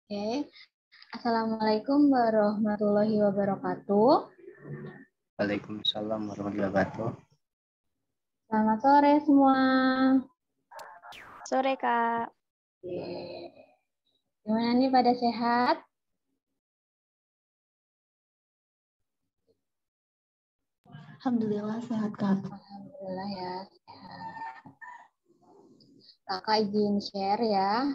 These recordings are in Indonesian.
Oke. Assalamualaikum warahmatullahi wabarakatuh. Waalaikumsalam warahmatullahi wabarakatuh. Selamat sore semua. Sore, Kak. Gimana nih, pada sehat? Alhamdulillah sehat, Kak. Alhamdulillah ya, sehat. Kakak izin share ya.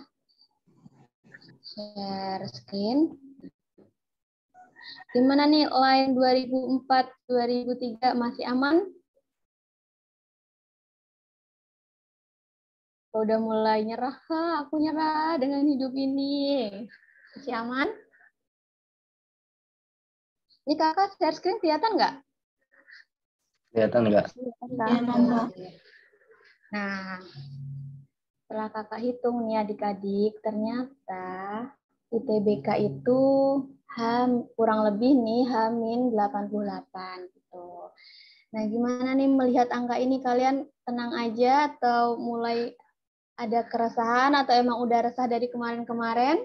Share screen. Gimana nih line 2004-2003 masih aman? Udah mulai nyerah, Kak. Aku nyerah dengan hidup ini. Masih aman? Ini kakak share screen kelihatan nggak? Kelihatan nggak? Nah, setelah kakak hitung nih adik-adik, ternyata UTBK itu kurang lebih nih H-88 gitu. Nah, gimana nih melihat angka ini, kalian tenang aja atau mulai ada keresahan atau emang udah resah dari kemarin-kemarin?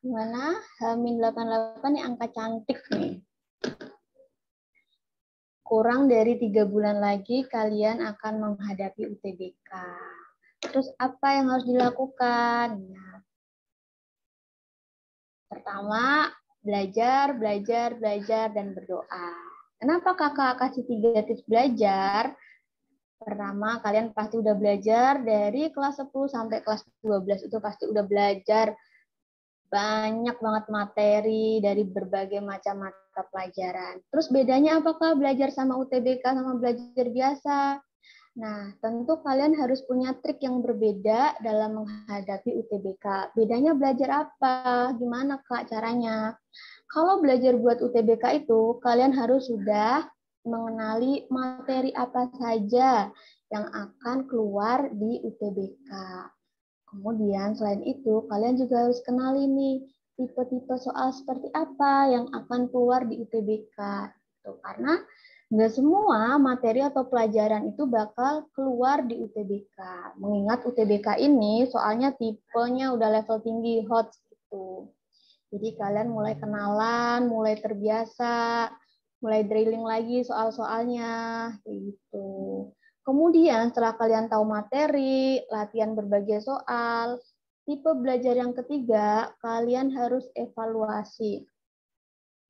Gimana? H-88 nih angka cantik nih. Kurang dari 3 bulan lagi kalian akan menghadapi UTBK. Terus apa yang harus dilakukan? Nah, pertama, belajar, dan berdoa. Kenapa kakak kasih 3 tips belajar? Pertama, kalian pasti udah belajar dari kelas 10 sampai kelas 12. Itu pasti udah belajar banyak banget materi dari berbagai macam mata pelajaran. Terus bedanya apakah belajar sama UTBK sama belajar biasa? Nah, tentu kalian harus punya trik yang berbeda dalam menghadapi UTBK. Bedanya belajar apa? Gimana, Kak, caranya? Kalau belajar buat UTBK itu, kalian harus sudah mengenali materi apa saja yang akan keluar di UTBK. Kemudian selain itu, kalian juga harus kenali nih tipe-tipe soal seperti apa yang akan keluar di UTBK. Karena nggak semua materi atau pelajaran itu bakal keluar di UTBK. Mengingat UTBK ini soalnya tipenya udah level tinggi, hot gitu. Jadi kalian mulai kenalan, mulai terbiasa, mulai drilling lagi soal-soalnya, kayak gitu. Kemudian setelah kalian tahu materi, latihan berbagai soal, tipe belajar yang ketiga, kalian harus evaluasi.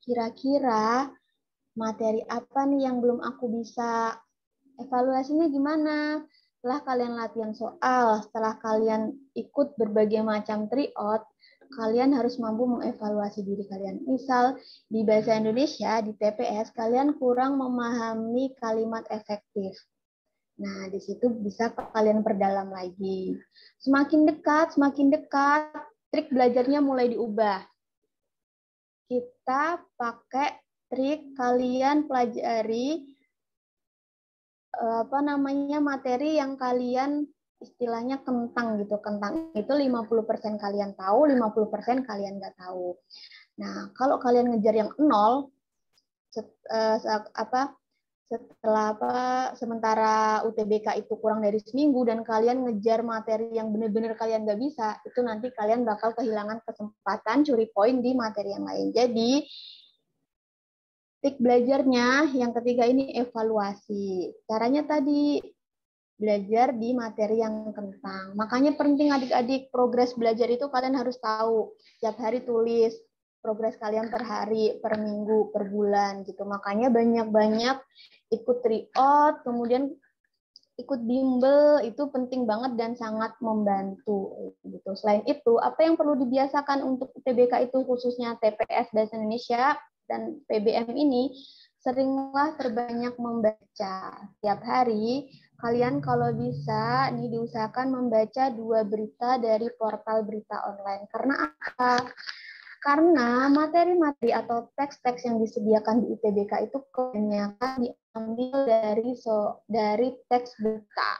Kira-kira materi apa nih yang belum aku bisa? Evaluasinya gimana? Setelah kalian latihan soal, setelah kalian ikut berbagai macam tryout, kalian harus mampu mengevaluasi diri kalian. Misal, di bahasa Indonesia, di TPS, kalian kurang memahami kalimat efektif. Nah, di situ bisa kalian perdalam lagi. Semakin dekat, trik belajarnya mulai diubah. Kita pakai trik kalian pelajari materi yang kalian istilahnya kentang gitu. Kentang itu 50% kalian tahu, 50% kalian nggak tahu. Nah, kalau kalian ngejar yang 0, sementara UTBK itu kurang dari seminggu dan kalian ngejar materi yang benar-benar kalian nggak bisa, itu nanti kalian bakal kehilangan kesempatan curi poin di materi yang lain. Jadi trik belajarnya yang ketiga ini evaluasi. Caranya tadi belajar di materi yang kentang. Makanya penting adik-adik, progres belajar itu kalian harus tahu. Setiap hari tulis progres kalian per hari, per minggu, per bulan gitu. Makanya banyak-banyak ikut tryout, kemudian ikut bimbel, itu penting banget dan sangat membantu gitu. Selain itu, apa yang perlu dibiasakan untuk UTBK itu khususnya TPS Bahasa Indonesia dan PBM ini, seringlah terbanyak membaca. Tiap hari kalian kalau bisa nih diusahakan membaca 2 berita dari portal berita online. Karena apa? Karena materi-materi atau teks-teks yang disediakan di UTBK itu kebanyakan diambil dari teks berita.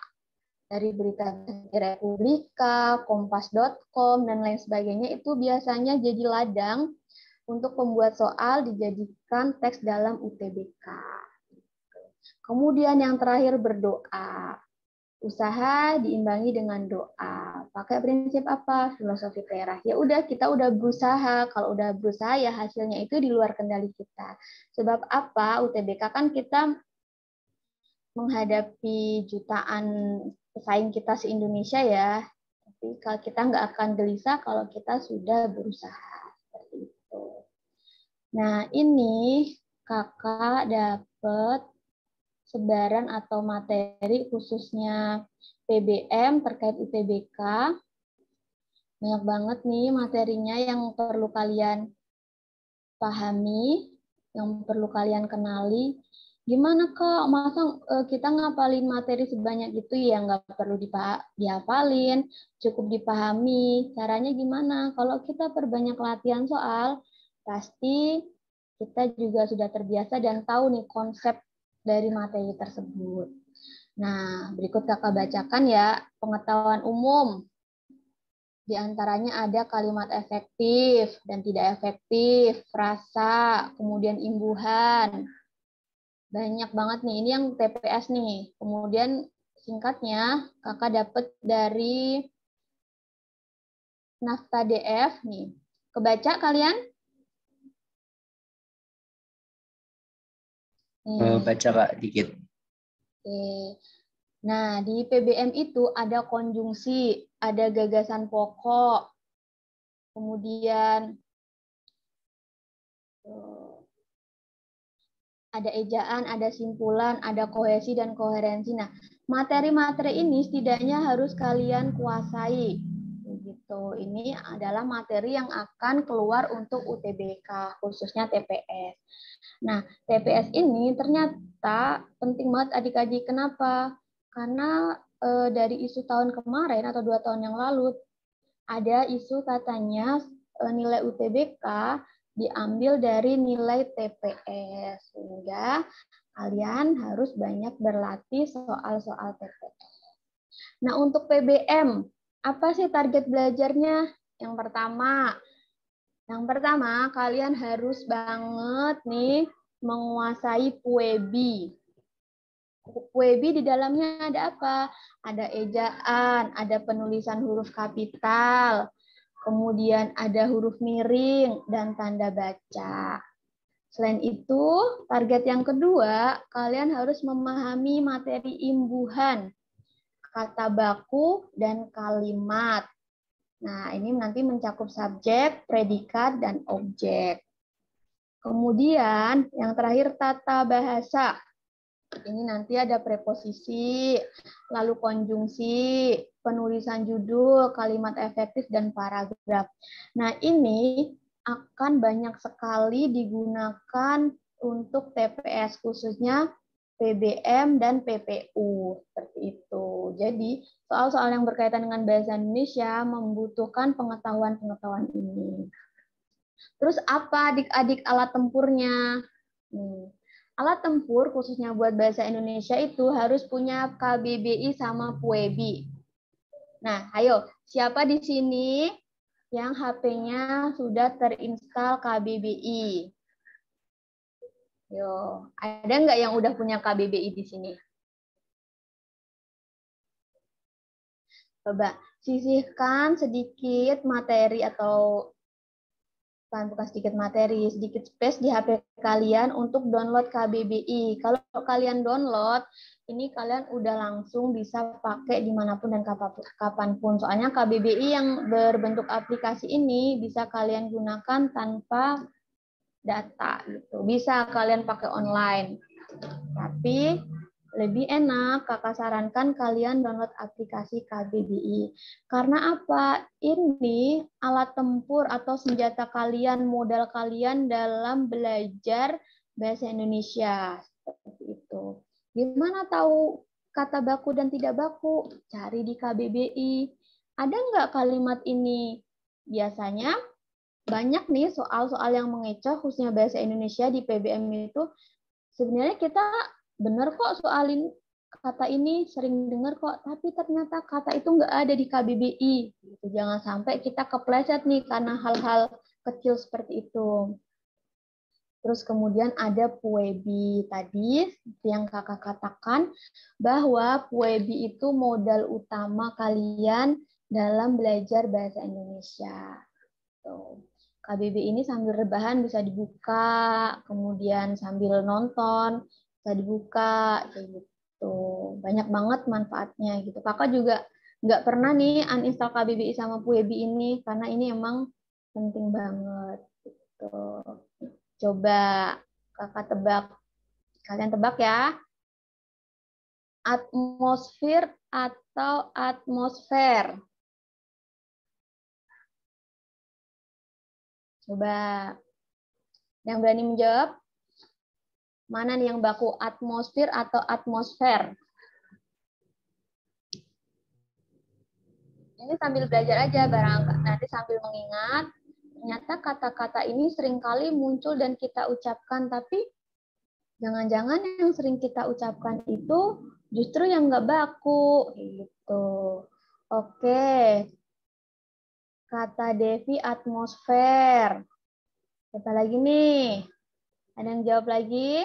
Dari berita Republika, Kompas.com, dan lain sebagainya itu biasanya jadi ladang untuk pembuat soal dijadikan teks dalam UTBK. Kemudian yang terakhir berdoa. Usaha diimbangi dengan doa. Pakai prinsip apa? Filosofi Terah. Ya udah, kita udah berusaha. Kalau udah berusaha ya hasilnya itu di luar kendali kita. Sebab apa? UTBK kan kita menghadapi jutaan pesaing kita se-Indonesia ya. Tapi kalau kita nggak akan gelisah kalau kita sudah berusaha. Seperti itu. Nah, ini kakak dapat sebaran atau materi khususnya PBM terkait UTBK. Banyak banget nih materinya yang perlu kalian pahami, yang perlu kalian kenali. Gimana Kak, masa kita ngapalin materi sebanyak itu ya nggak perlu dihafalin, cukup dipahami. Caranya gimana? Kalau kita perbanyak latihan soal, pasti kita juga sudah terbiasa dan tahu nih konsep dari materi tersebut. Nah, berikut kakak bacakan ya, pengetahuan umum. Di antaranya ada kalimat efektif dan tidak efektif, frasa, kemudian imbuhan. Banyak banget nih, ini yang TPS nih. Kemudian singkatnya, kakak dapat dari Nafta DF nih. Kebaca kalian? Baca Kak dikit. Oke. Nah, di PBM itu ada konjungsi, ada gagasan pokok, kemudian ada ejaan, ada simpulan, ada kohesi dan koherensi. Nah, materi-materi ini setidaknya harus kalian kuasai. Begitu. Ini adalah materi yang akan keluar untuk UTBK, khususnya TPS. Nah, TPS ini ternyata penting banget adik-adik. Kenapa? Karena dari isu tahun kemarin atau 2 tahun yang lalu, ada isu katanya nilai UTBK diambil dari nilai TPS. Sehingga kalian harus banyak berlatih soal-soal TPS. Nah, untuk PBM, apa sih target belajarnya? Yang pertama, kalian harus banget nih menguasai PUEBI. PUEBI di dalamnya ada apa? Ada ejaan, ada penulisan huruf kapital, kemudian ada huruf miring dan tanda baca. Selain itu, target yang kedua, kalian harus memahami materi imbuhan, kata baku, dan kalimat. Nah, ini nanti mencakup subjek, predikat, dan objek. Kemudian, yang terakhir tata bahasa. Ini nanti ada preposisi, lalu konjungsi, penulisan judul, kalimat efektif, dan paragraf. Nah, ini akan banyak sekali digunakan untuk TPS, khususnya PBM dan PPU. Seperti itu. Jadi, soal-soal yang berkaitan dengan bahasa Indonesia membutuhkan pengetahuan-pengetahuan ini. Terus apa adik-adik alat tempurnya? Alat tempur khususnya buat bahasa Indonesia itu harus punya KBBI sama PUEBI. Nah, ayo, siapa di sini yang HP-nya sudah terinstall KBBI? Yo, ada nggak yang udah punya KBBI di sini? Coba sisihkan sedikit materi atau bukan sedikit materi, sedikit space di HP kalian untuk download KBBI. Kalau kalian download, ini kalian udah langsung bisa pakai dimanapun dan kapanpun. Soalnya KBBI yang berbentuk aplikasi ini bisa kalian gunakan tanpa data. Gitu. Bisa kalian pakai online. Tapi lebih enak, kakak sarankan kalian download aplikasi KBBI. Karena apa? Ini alat tempur atau senjata kalian, modal kalian dalam belajar bahasa Indonesia. Seperti itu. Gimana tahu kata baku dan tidak baku? Cari di KBBI. Ada nggak kalimat ini? Biasanya banyak nih soal-soal yang mengecoh, khususnya bahasa Indonesia di PBM itu. Sebenarnya kita benar kok soalin kata ini, sering dengar kok, tapi ternyata kata itu nggak ada di KBBI. Jangan sampai kita kepleset nih karena hal-hal kecil seperti itu. Terus kemudian ada puebi tadi yang kakak katakan bahwa puebi itu modal utama kalian dalam belajar bahasa Indonesia. Tuh. KBB ini sambil rebahan bisa dibuka, kemudian sambil nonton bisa dibuka, kayak gitu. Banyak banget manfaatnya gitu. Kakak juga nggak pernah nih uninstall KBBI sama puebi ini karena ini emang penting banget. Gitu. Coba kakak tebak, kalian tebak ya. Atmosfer atau atmosfer? Coba yang berani menjawab. Mana nih yang baku, atmosfer atau atmosfer? Ini sambil belajar aja, barang nanti sambil mengingat. Ternyata kata-kata ini seringkali muncul dan kita ucapkan, tapi jangan-jangan yang sering kita ucapkan itu justru yang nggak baku. Gitu. Oke. Kata Devi atmosfer. Siapa lagi nih? Ada yang jawab lagi?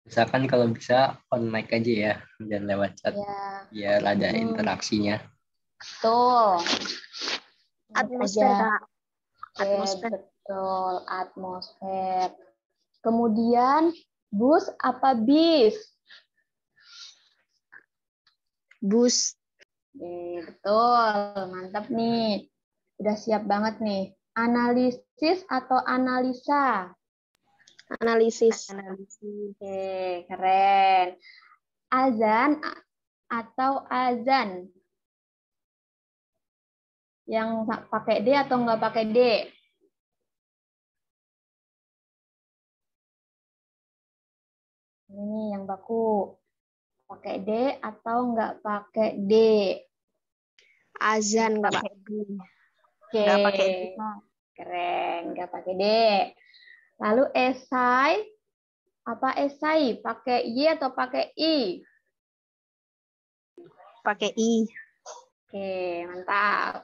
Misalkan kalau bisa on mic aja ya, jangan lewat chat. Ya. Biar ada interaksinya. Betul. Atmosfer, Kak. Oke, Atmosfer. betul. Atmosfer. Kemudian, bus apa bis? Bus. Oke, betul. Mantap nih. Udah siap banget nih. Analisis atau analisa? Analisis. Oke, keren. Azan atau azan? Yang pakai D atau nggak pakai D? Ini yang baku. Pakai D atau nggak pakai D? Azan nggak pakai D. Oke. Nggak pakai D. Keren, nggak pakai D. Lalu esai, apa esai? Pakai Y atau pakai I? Pakai I. Oke, mantap.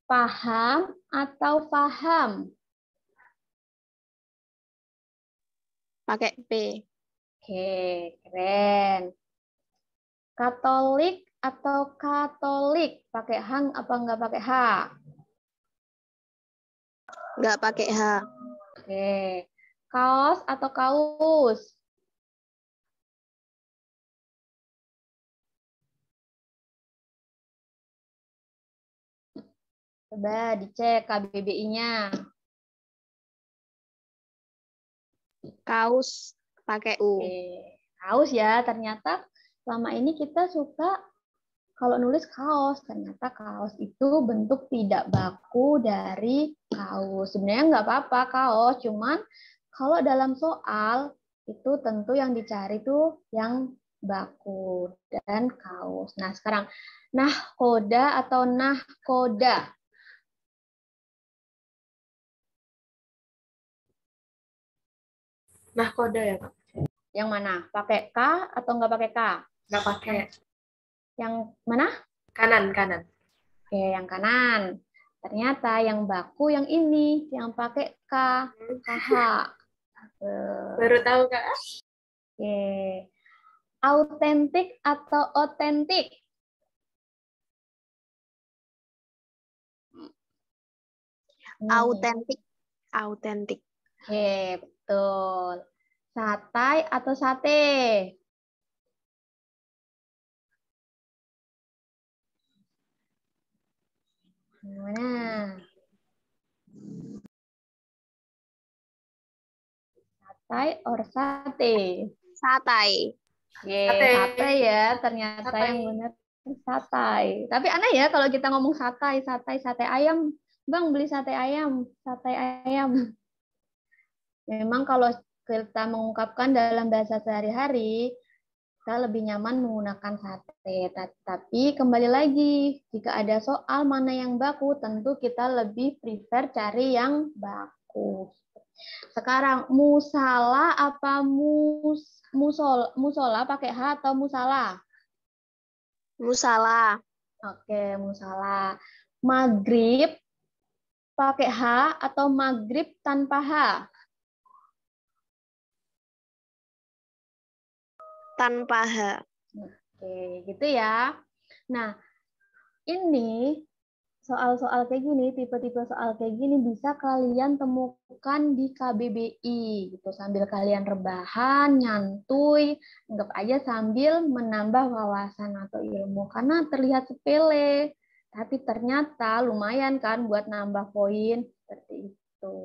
Paham atau paham? Pakai P. Oke, keren. Katolik atau Katolik? Pakai hang apa nggak pakai H? Nggak pakai H. Oke. Kaos atau kaus? Coba dicek KBBI-nya. Kaus pakai U. Oke. Kaos ya, ternyata selama ini kita suka kalau nulis kaos, ternyata kaos itu bentuk tidak baku dari kaos. Sebenarnya nggak apa-apa kaos, cuman kalau dalam soal itu tentu yang dicari tuh yang baku dan kaos. Nah sekarang nahkoda atau nahkoda? Nahkoda ya, Kak? Yang mana? Pakai K atau nggak pakai K? Nggak pakai. Yang mana? Kanan, kanan. Oke, yang kanan. Ternyata yang baku yang ini, yang pakai K, KH. Baru tahu, Kak. Oke. Autentik atau otentik? Autentik. Autentik. Oke, betul. Satai atau sate? Gimana? Satai or sate? Satai. Oke, Sate. sate ya. Ternyata Satai. yang benar satai. Tapi aneh ya kalau kita ngomong satai, sate ayam. Bang, beli sate ayam, sate ayam. Memang kalau kita mengungkapkan dalam bahasa sehari-hari, kita lebih nyaman menggunakan sate. Tapi kembali lagi, jika ada soal mana yang baku, tentu kita lebih prefer cari yang baku. Sekarang, musala apa musola pakai H atau musala? Musala. Oke, musala. Maghrib pakai H atau maghrib tanpa H? tanpa H. Oke, gitu ya. Nah, ini soal-soal kayak gini, tipe-tipe soal kayak gini bisa kalian temukan di KBBI gitu. Sambil kalian rebahan, nyantuy, anggap aja sambil menambah wawasan atau ilmu. Karena terlihat sepele, tapi ternyata lumayan kan buat nambah poin seperti itu.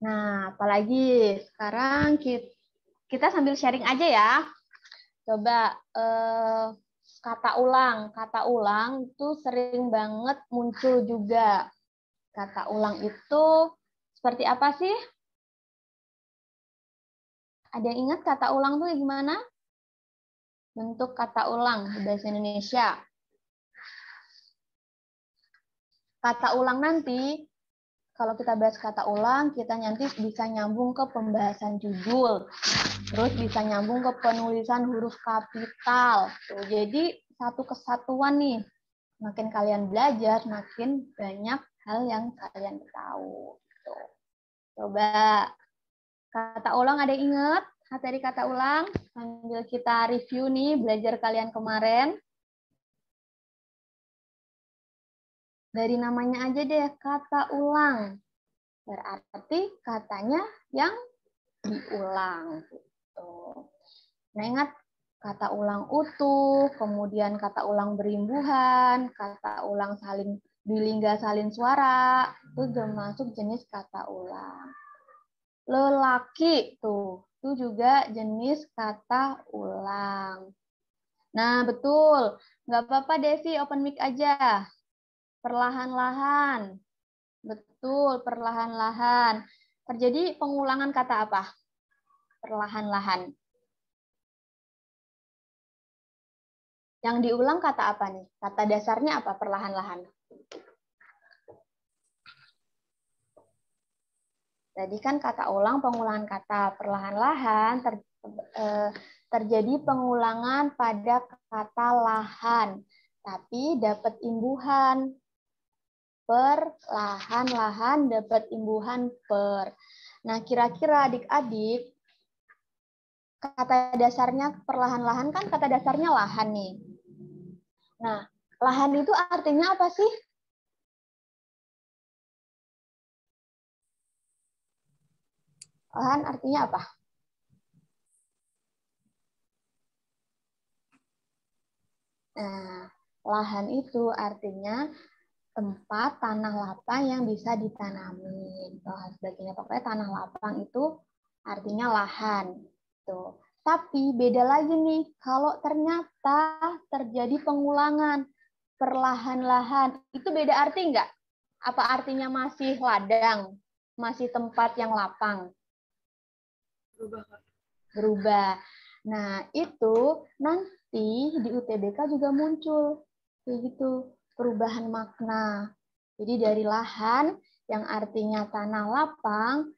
Nah, apalagi sekarang kita sambil sharing aja ya. Coba kata ulang. Kata ulang itu sering banget muncul juga. Kata ulang itu seperti apa sih? Ada yang ingat kata ulang tuh gimana? Bentuk kata ulang di bahasa Indonesia. Kata ulang nanti, kalau kita bahas kata ulang, kita nanti bisa nyambung ke pembahasan judul. Terus bisa nyambung ke penulisan huruf kapital. Tuh, jadi satu kesatuan nih. Makin kalian belajar, makin banyak hal yang kalian tahu. Tuh. Coba kata ulang ada yang ingat? Materi kata ulang. Sambil kita review nih, belajar kalian kemarin. Dari namanya aja deh, kata ulang. Berarti katanya yang diulang. Nah, ingat kata ulang utuh, kemudian kata ulang berimbuhan, kata ulang salin bilingga salin suara, itu termasuk jenis kata ulang. Lelaki itu juga jenis kata ulang. Nah, betul. Nggak apa-apa, Devi, open mic aja. Perlahan-lahan. Betul, perlahan-lahan. Terjadi pengulangan kata apa? Perlahan-lahan. Yang diulang kata apa nih? Kata dasarnya apa perlahan-lahan? Tadi kan kata ulang, pengulangan kata perlahan-lahan terjadi pengulangan pada kata lahan, tapi dapat imbuhan. Perlahan-lahan dapat imbuhan per. Nah, kira-kira adik-adik, kata dasarnya perlahan-lahan kan kata dasarnya lahan nih. Nah, lahan itu artinya apa sih? Lahan artinya apa? Nah, lahan itu artinya tempat tanah lapang yang bisa ditanami. Sebagainya. Pokoknya tanah lapang itu artinya lahan. Tuh. Tapi beda lagi nih, kalau ternyata terjadi pengulangan perlahan-lahan, itu beda arti nggak? Apa artinya masih ladang, masih tempat yang lapang? Berubah. Nah, itu nanti di UTBK juga muncul kayak gitu, perubahan makna. Jadi dari lahan yang artinya tanah lapang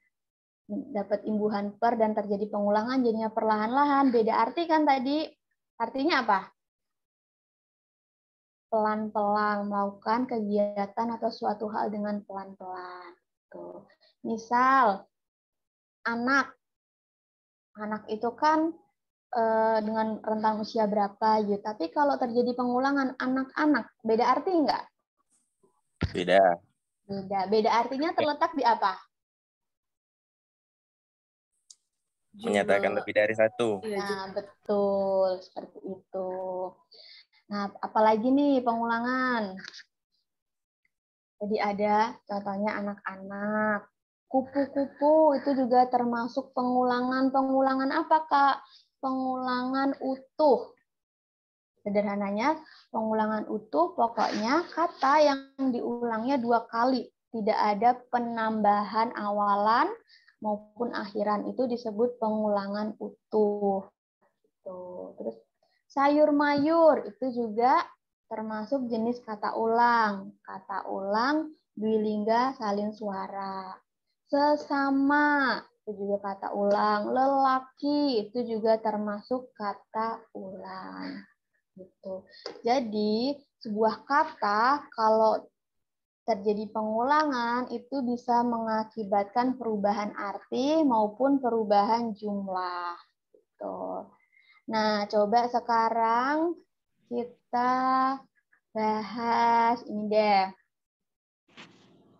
dapat imbuhan per dan terjadi pengulangan jadinya perlahan-lahan. Beda arti kan tadi? Artinya apa? Pelan-pelan, melakukan kegiatan atau suatu hal dengan pelan-pelan. Tuh. Misal, anak itu kan dengan rentang usia berapa gitu. Tapi kalau terjadi pengulangan anak-anak, beda arti enggak? Beda. Beda artinya terletak di apa? Menyatakan lebih dari satu. Nah, betul. Seperti itu. Nah, apalagi nih pengulangan? Jadi ada contohnya anak-anak. Kupu-kupu itu juga termasuk pengulangan. Pengulangan apa, Kak? Pengulangan utuh. Sederhananya, pengulangan utuh pokoknya kata yang diulangnya 2 kali. Tidak ada penambahan awalan maupun akhiran. Itu disebut pengulangan utuh. Terus sayur mayur itu juga termasuk jenis kata ulang. Kata ulang dwilingga salin suara. Sesama itu juga kata ulang. Lelaki itu juga termasuk kata ulang. Gitu. Jadi sebuah kata kalau terjadi pengulangan itu bisa mengakibatkan perubahan arti maupun perubahan jumlah. Gitu. Betul. Nah, coba sekarang kita bahas ini deh.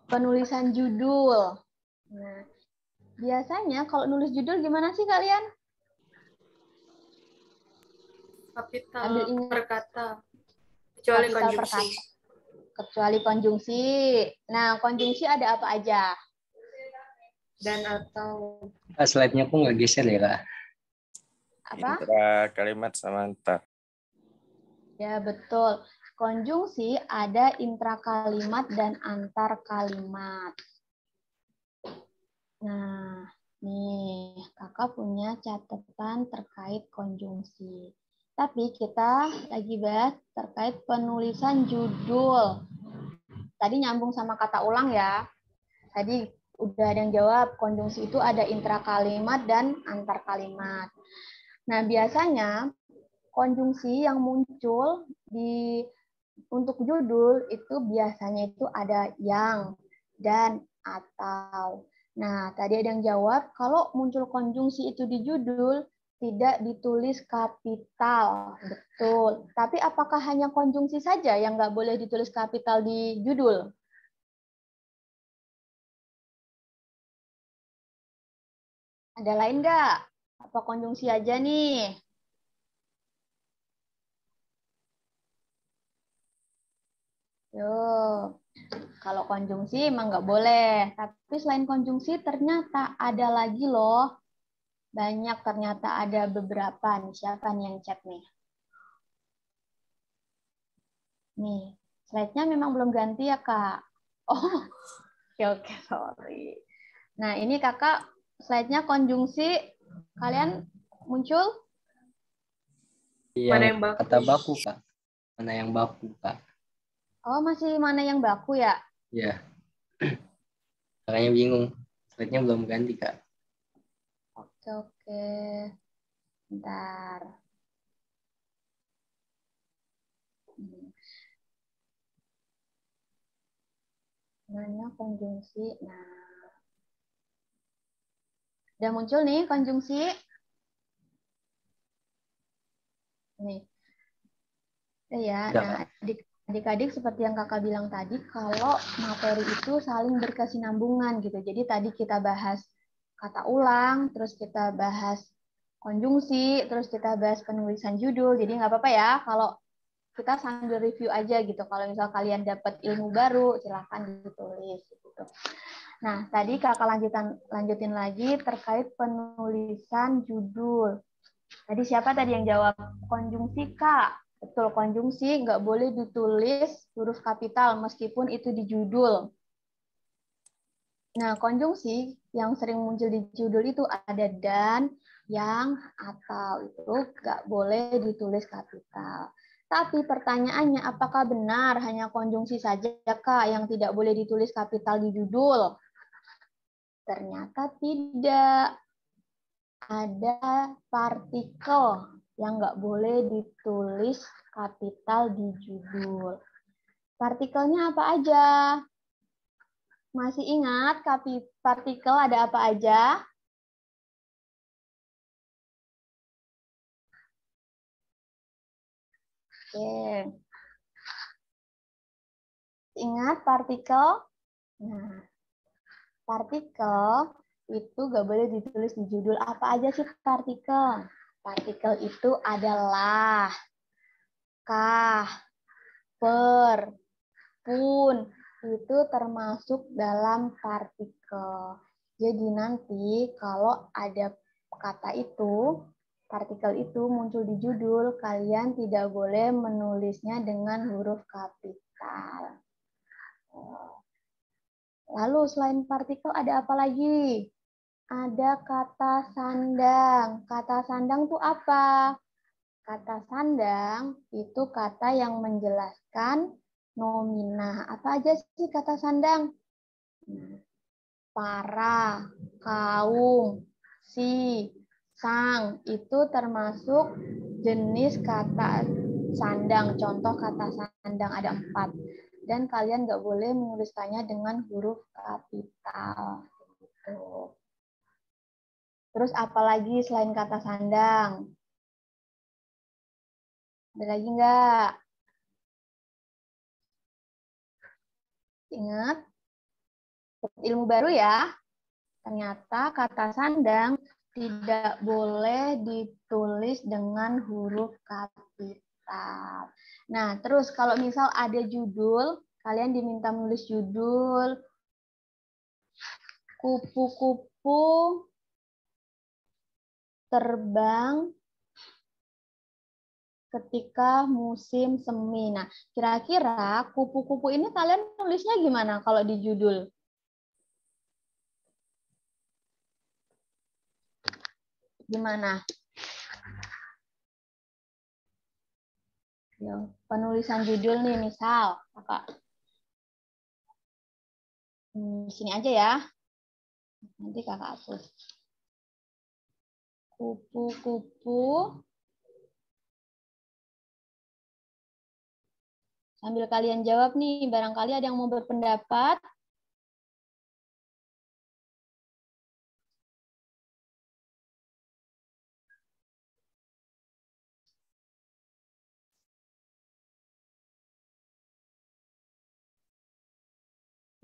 Penulisan judul. Nah, biasanya kalau nulis judul gimana sih kalian? Kapital Ambil ingat. per kata. Kecuali Kapital per konjungsi. kata. Kecuali konjungsi. Nah, konjungsi ada apa aja? Dan atau. Slide-nya kok nggak geser ya, Kak? Apa? Intra kalimat sama antar. Ya, betul. Konjungsi ada intrakalimat dan antar kalimat. Nah, nih, kakak punya catatan terkait konjungsi. Tapi kita lagi bahas terkait penulisan judul. Tadi nyambung sama kata ulang ya. Tadi udah ada yang jawab, konjungsi itu ada intrakalimat dan antar kalimat. Nah, biasanya konjungsi yang muncul untuk judul itu biasanya itu ada yang, dan, atau. Nah, tadi ada yang jawab, kalau muncul konjungsi itu di judul, tidak ditulis kapital. Betul. Tapi apakah hanya konjungsi saja yang nggak boleh ditulis kapital di judul? Ada lain nggak? Apa konjungsi aja nih? Yo, kalau konjungsi emang nggak boleh. Tapi selain konjungsi ternyata ada lagi loh. Banyak ternyata ada beberapa. Nih, siapa nih yang chat nih? Nih, slide-nya memang belum ganti ya, Kak? Oh, oke, sorry. Nah, ini Kakak slide-nya konjungsi. Kalian muncul? Mana yang baku? Kata baku, Kak. Mana yang baku, Kak? Oh, masih mana yang baku ya? Ya. Makanya bingung. Slide-nya belum ganti, Kak. Oke. Bentar. Mana konjungsi? Nah. Udah muncul nih konjungsi. Nih. Ya, Udah, nah Kak. adik-adik seperti yang kakak bilang tadi, kalau materi itu saling berkesinambungan gitu. Jadi tadi kita bahas kata ulang, terus kita bahas konjungsi, terus kita bahas penulisan judul. Jadi nggak apa-apa ya kalau kita sambil review aja gitu. Kalau misal kalian dapat ilmu baru, silahkan ditulis gitu. Nah, tadi kakak lanjutin lagi terkait penulisan judul. Tadi siapa tadi yang jawab? Konjungsi, Kak. Betul, konjungsi nggak boleh ditulis huruf kapital meskipun itu di judul. Nah, konjungsi yang sering muncul di judul itu ada dan, yang, atau. Itu nggak boleh ditulis kapital. Tapi pertanyaannya, apakah benar hanya konjungsi saja, Kak, yang tidak boleh ditulis kapital di judul? Ternyata tidak. Ada partikel yang nggak boleh ditulis kapital di judul. Partikelnya apa aja? Masih ingat partikel ada apa aja? Oke. Ingat partikel? Nah, partikel itu nggak boleh ditulis di judul. Apa aja sih partikel? Partikel itu adalah kah, per, pun, itu termasuk dalam partikel. Jadi nanti kalau ada kata itu, partikel itu muncul di judul, kalian tidak boleh menulisnya dengan huruf kapital. Lalu selain partikel ada apa lagi? Ada kata sandang. Kata sandang itu apa? Kata sandang itu kata yang menjelaskan nominah. Apa aja sih kata sandang? Para, kaum, si, sang. Itu termasuk jenis kata sandang. Contoh kata sandang ada 4. Dan kalian nggak boleh menuliskannya dengan huruf kapital. Gitu. Terus apa lagi selain kata sandang? Ada lagi nggak? Ingat, ilmu baru ya. Ternyata kata sandang tidak boleh ditulis dengan huruf kapital. Nah, terus kalau misal ada judul, kalian diminta menulis judul kupu-kupu terbang ketika musim semi. Nah, kira-kira kupu-kupu ini kalian nulisnya gimana kalau di judul? Gimana? Ya, penulisan judul nih, misal, Kakak. Sini aja ya. Nanti Kakak hapus. Kupu-kupu. Sambil kalian jawab nih, barangkali ada yang mau berpendapat.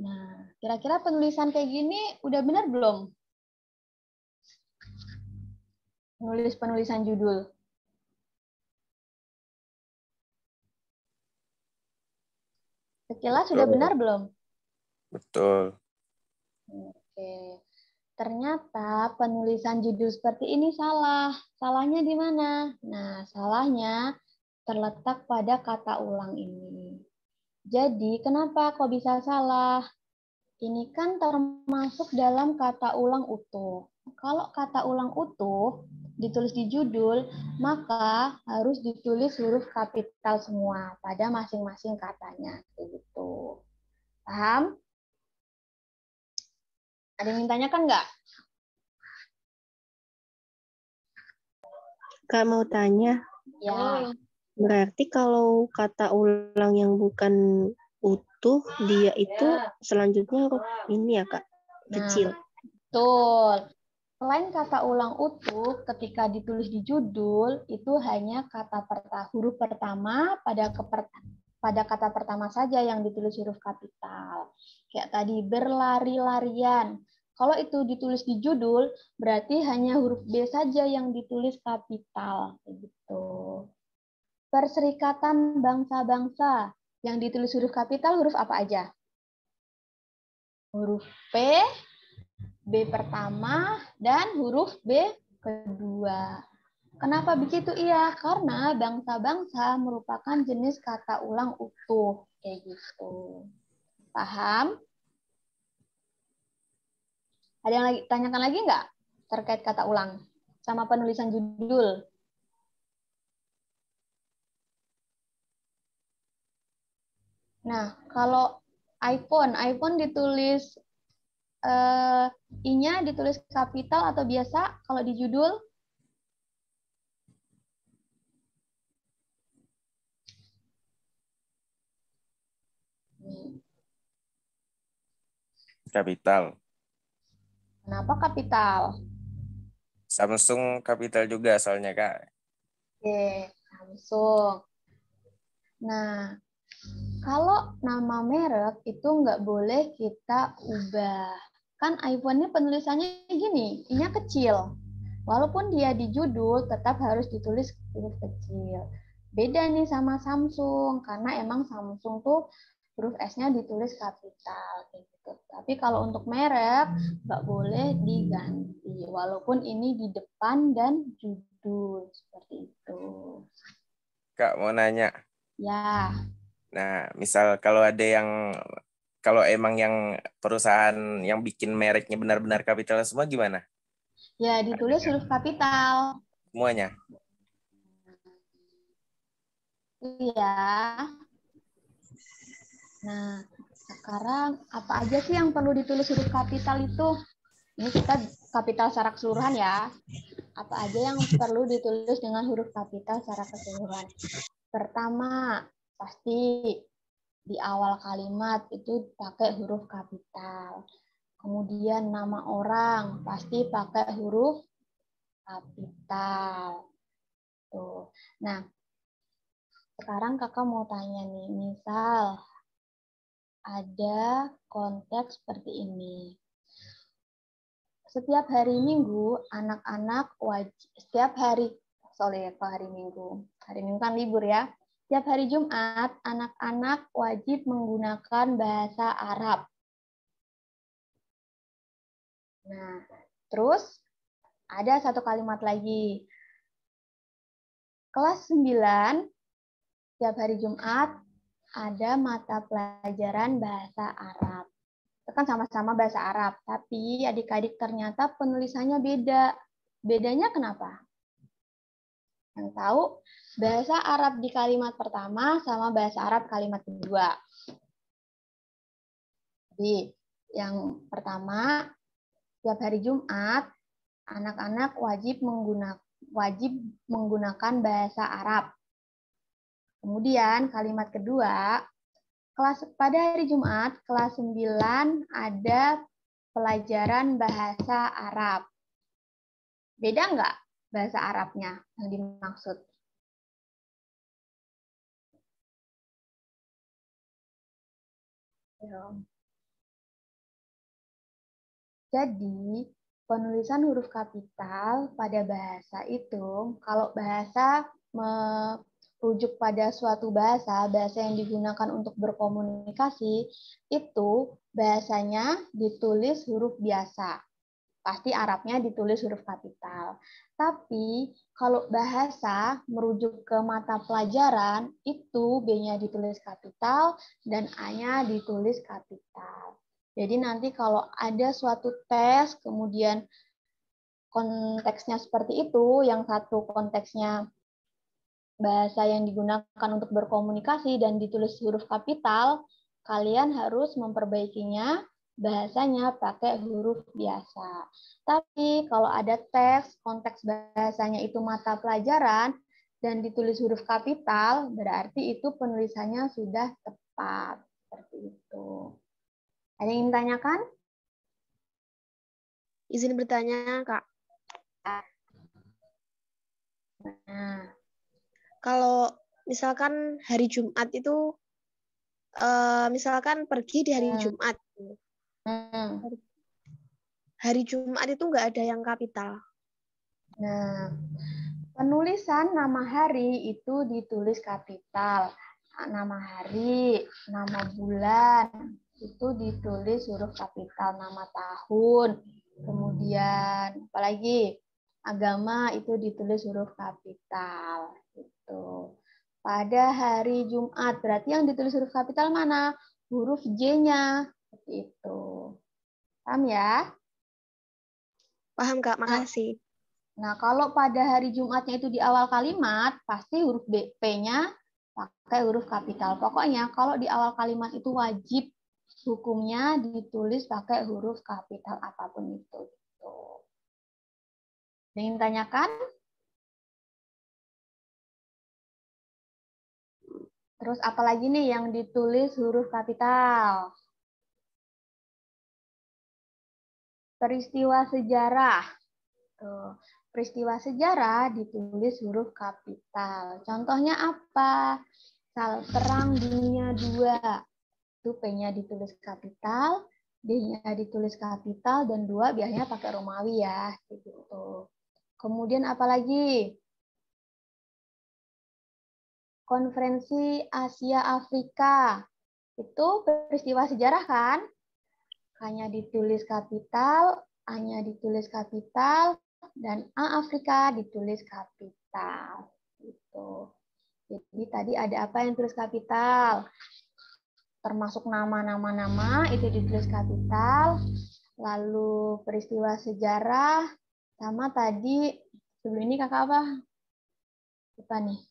Nah, kira-kira penulisan kayak gini udah benar belum? Nulis penulisan judul. Sekilas sudah benar belum? Betul. Oke. Ternyata penulisan judul seperti ini salah. Salahnya di mana? Nah, salahnya terletak pada kata ulang ini. Jadi, kenapa kok bisa salah? Ini kan termasuk dalam kata ulang utuh. Kalau kata ulang utuh ditulis di judul, maka harus ditulis huruf kapital semua pada masing-masing katanya. Gitu. Paham? Ada yang tanyakan nggak? Kak mau tanya, Ya. berarti kalau kata ulang yang bukan utuh, dia itu selanjutnya huruf ini ya Kak, kecil. Betul. Selain kata ulang utuh, ketika ditulis di judul, itu hanya huruf pertama pada kata pertama saja yang ditulis huruf kapital. Kayak tadi, berlari-larian. Kalau itu ditulis di judul, berarti hanya huruf B saja yang ditulis kapital. Gitu. Perserikatan bangsa-bangsa. Yang ditulis huruf kapital, huruf apa aja? Huruf P, B pertama, dan huruf B kedua. Kenapa begitu? Iya, karena bangsa-bangsa merupakan jenis kata ulang utuh. Kayak gitu. Paham? Ada yang tanyakan lagi nggak terkait kata ulang sama penulisan judul? Nah, kalau iPhone ditulis I-nya ditulis kapital atau biasa kalau di judul? Kapital. Kenapa kapital? Samsung kapital juga soalnya, Kak. Oke, Samsung. Nah, kalau nama merek itu nggak boleh kita ubah. Kan iPhone-nya penulisannya gini, I-nya kecil. Walaupun dia di judul, tetap harus ditulis huruf kecil. Beda nih sama Samsung, karena emang Samsung tuh huruf S-nya ditulis kapital. Gitu. Tapi kalau untuk merek, nggak boleh diganti. Walaupun ini di depan dan judul. Seperti itu. Kak, mau nanya. Ya. Nah, misal kalau emang yang perusahaan yang bikin mereknya benar-benar kapital semua gimana? Ya, ditulis huruf kapital. Semuanya? Iya. Nah, sekarang apa aja sih yang perlu ditulis huruf kapital itu? Ini kita kapital secara keseluruhan ya. Apa aja yang perlu ditulis dengan huruf kapital secara keseluruhan? Pertama, pasti di awal kalimat itu pakai huruf kapital. Kemudian nama orang pasti pakai huruf kapital. Tuh. Nah, sekarang kakak mau tanya nih, misal ada konteks seperti ini. Setiap hari Minggu, anak-anak wajib, setiap hari, hari Minggu kan libur ya. Setiap hari Jumat, anak-anak wajib menggunakan bahasa Arab. Nah, terus ada satu kalimat lagi. Kelas 9, setiap hari Jumat, ada mata pelajaran bahasa Arab. Itu kan sama-sama bahasa Arab, tapi adik-adik ternyata penulisannya beda. Bedanya kenapa? Yang tahu, bahasa Arab di kalimat pertama sama bahasa Arab kalimat kedua. Jadi, yang pertama, setiap hari Jumat, anak-anak wajib menggunakan bahasa Arab. Kemudian kalimat kedua, pada hari Jumat, kelas 9 ada pelajaran bahasa Arab. Beda nggak bahasa Arabnya yang dimaksud? Jadi, penulisan huruf kapital pada bahasa itu, kalau bahasa merujuk pada suatu bahasa yang digunakan untuk berkomunikasi, itu bahasanya ditulis huruf biasa. Pasti Arabnya ditulis huruf kapital. Tapi kalau bahasa merujuk ke mata pelajaran, itu B-nya ditulis kapital dan A-nya ditulis kapital. Jadi nanti kalau ada suatu tes, kemudian konteksnya seperti itu, yang satu konteksnya bahasa yang digunakan untuk berkomunikasi dan ditulis huruf kapital, kalian harus memperbaikinya bahasanya pakai huruf biasa. Tapi kalau ada teks, konteks bahasanya itu mata pelajaran, dan ditulis huruf kapital, berarti itu penulisannya sudah tepat. Seperti itu. Ada yang ingin tanyakan? Izin bertanya, Kak. Nah, kalau misalkan hari Jumat itu, misalkan pergi di hari Jumat. Hari Jumat itu nggak ada yang kapital. Nah, penulisan nama hari itu ditulis kapital. Nama hari, nama bulan, itu ditulis huruf kapital. Nama tahun, kemudian apalagi agama itu ditulis huruf kapital. Gitu. Pada hari Jumat, berarti yang ditulis huruf kapital mana? Huruf J-nya. Seperti itu. Paham ya? Paham, Kak. Makasih. Nah, kalau pada hari Jumatnya itu di awal kalimat, pasti huruf P-nya pakai huruf kapital. Pokoknya kalau di awal kalimat itu wajib hukumnya ditulis pakai huruf kapital apapun itu. Gitu. Ingin tanyakan? Terus apalagi nih yang ditulis huruf kapital? Peristiwa sejarah. Tuh. Peristiwa sejarah ditulis huruf kapital. Contohnya apa? Perang Dunia II. Itu P-nya ditulis kapital, D-nya ditulis kapital, dan 2 biasanya pakai Romawi ya. Gitu. Kemudian apalagi? Konferensi Asia Afrika. Itu peristiwa sejarah kan? Hanya ditulis kapital, A-nya ditulis kapital, dan A Afrika ditulis kapital. Gitu. Jadi tadi ada apa yang tulis kapital? Termasuk nama-nama itu ditulis kapital. Lalu peristiwa sejarah, sama tadi sebelum ini kakak apa? Lupa nih.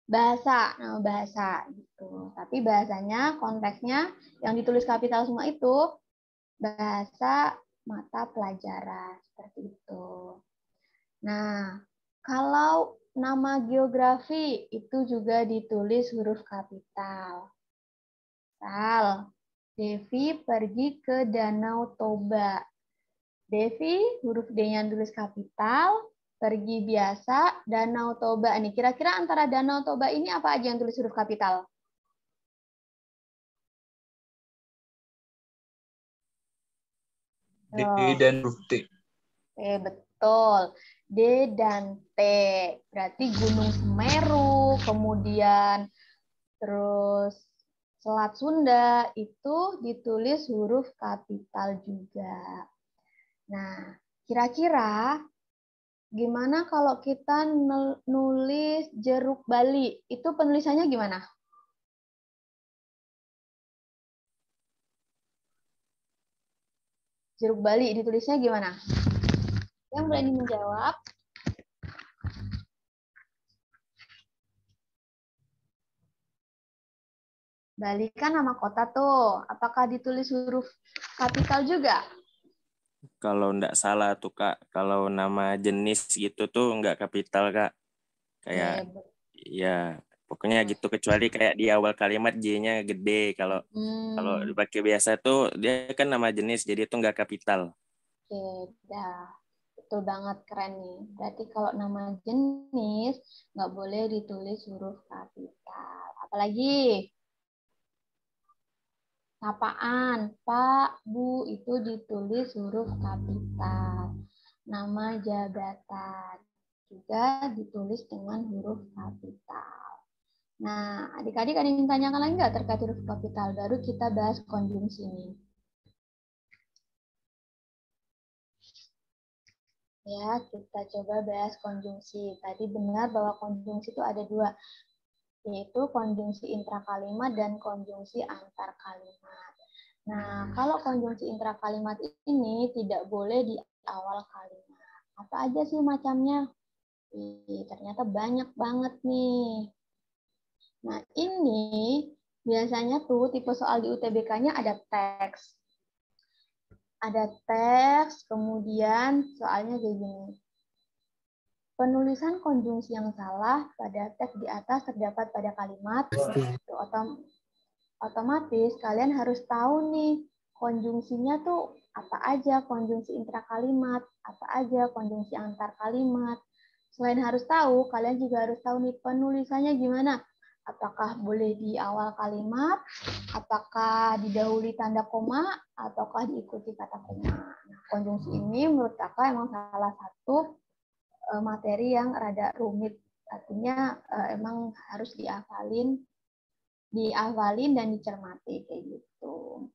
Bahasa, nama bahasa gitu. Tapi bahasanya, konteksnya yang ditulis kapital semua itu bahasa mata pelajaran seperti itu. Nah, kalau nama geografi itu juga ditulis huruf kapital. Misal, Devi pergi ke Danau Toba. Devi huruf D-nya tulis kapital, Pergi biasa, Danau Toba. Nih, kira-kira antara Danau Toba ini apa aja yang tulis huruf kapital? D dan huruf T. Betul. D dan T. Berarti Gunung Semeru, kemudian terus Selat Sunda itu ditulis huruf kapital juga. Nah, kira-kira gimana kalau kita nulis jeruk Bali? Itu penulisannya gimana? Jeruk Bali ditulisnya gimana? Yang berani menjawab? Bali kan nama kota tuh. Apakah ditulis huruf kapital juga? Kalau nggak salah tuh Kak, kalau nama jenis gitu tuh nggak kapital Kak. Kayak ya pokoknya gitu, kecuali kayak di awal kalimat J-nya gede. Kalau dipakai biasa tuh dia kan nama jenis, jadi itu nggak kapital. Oke, dah. Betul banget, keren nih. Berarti kalau nama jenis nggak boleh ditulis huruf kapital. Apalagi sapaan, Pak, Bu, itu ditulis huruf kapital. Nama jabatan juga ditulis dengan huruf kapital. Nah, adik-adik ada yang tanyakan lagi nggak terkait huruf kapital? Baru kita bahas konjungsi ini. Ya, kita coba bahas konjungsi. Tadi benar bahwa konjungsi itu ada dua, yaitu konjungsi intrakalimat dan konjungsi antar kalimat. Nah, kalau konjungsi intrakalimat ini tidak boleh di awal kalimat. Apa aja sih macamnya? Ternyata banyak banget nih. Nah, ini biasanya tuh tipe soal di UTBK-nya ada teks. Ada teks, kemudian soalnya kayak gini. Penulisan konjungsi yang salah pada teks di atas terdapat pada kalimat. Otomatis kalian harus tahu nih konjungsinya tuh apa aja, konjungsi intrakalimat, apa aja konjungsi antar kalimat. Selain harus tahu, kalian juga harus tahu nih penulisannya gimana. Apakah boleh di awal kalimat, apakah didahului tanda koma, ataukah diikuti kata koma. Nah, konjungsi ini menurut kakak emang salah satu materi yang rada rumit. Artinya emang harus dihafalin dan dicermati kayak gitu.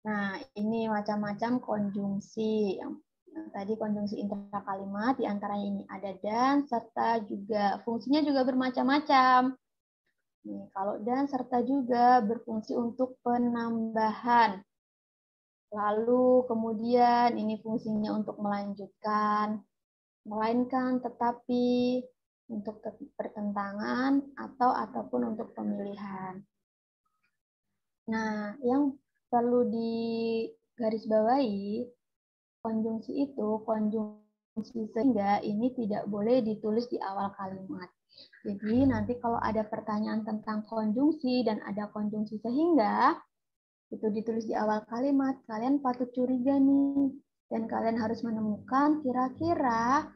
Nah, ini macam-macam konjungsi. Yang tadi konjungsi intrakalimat, diantaranya ini ada dan, serta juga. Fungsinya juga bermacam-macam. Nih, kalau dan, serta juga berfungsi untuk penambahan. Lalu kemudian ini fungsinya untuk melanjutkan, melainkan, tetapi, untuk pertentangan, ataupun untuk pemilihan. Nah, yang perlu digarisbawahi, konjungsi itu, konjungsi sehingga ini tidak boleh ditulis di awal kalimat. Jadi nanti kalau ada pertanyaan tentang konjungsi dan ada konjungsi sehingga, itu ditulis di awal kalimat, kalian patut curiga nih. Dan kalian harus menemukan kira-kira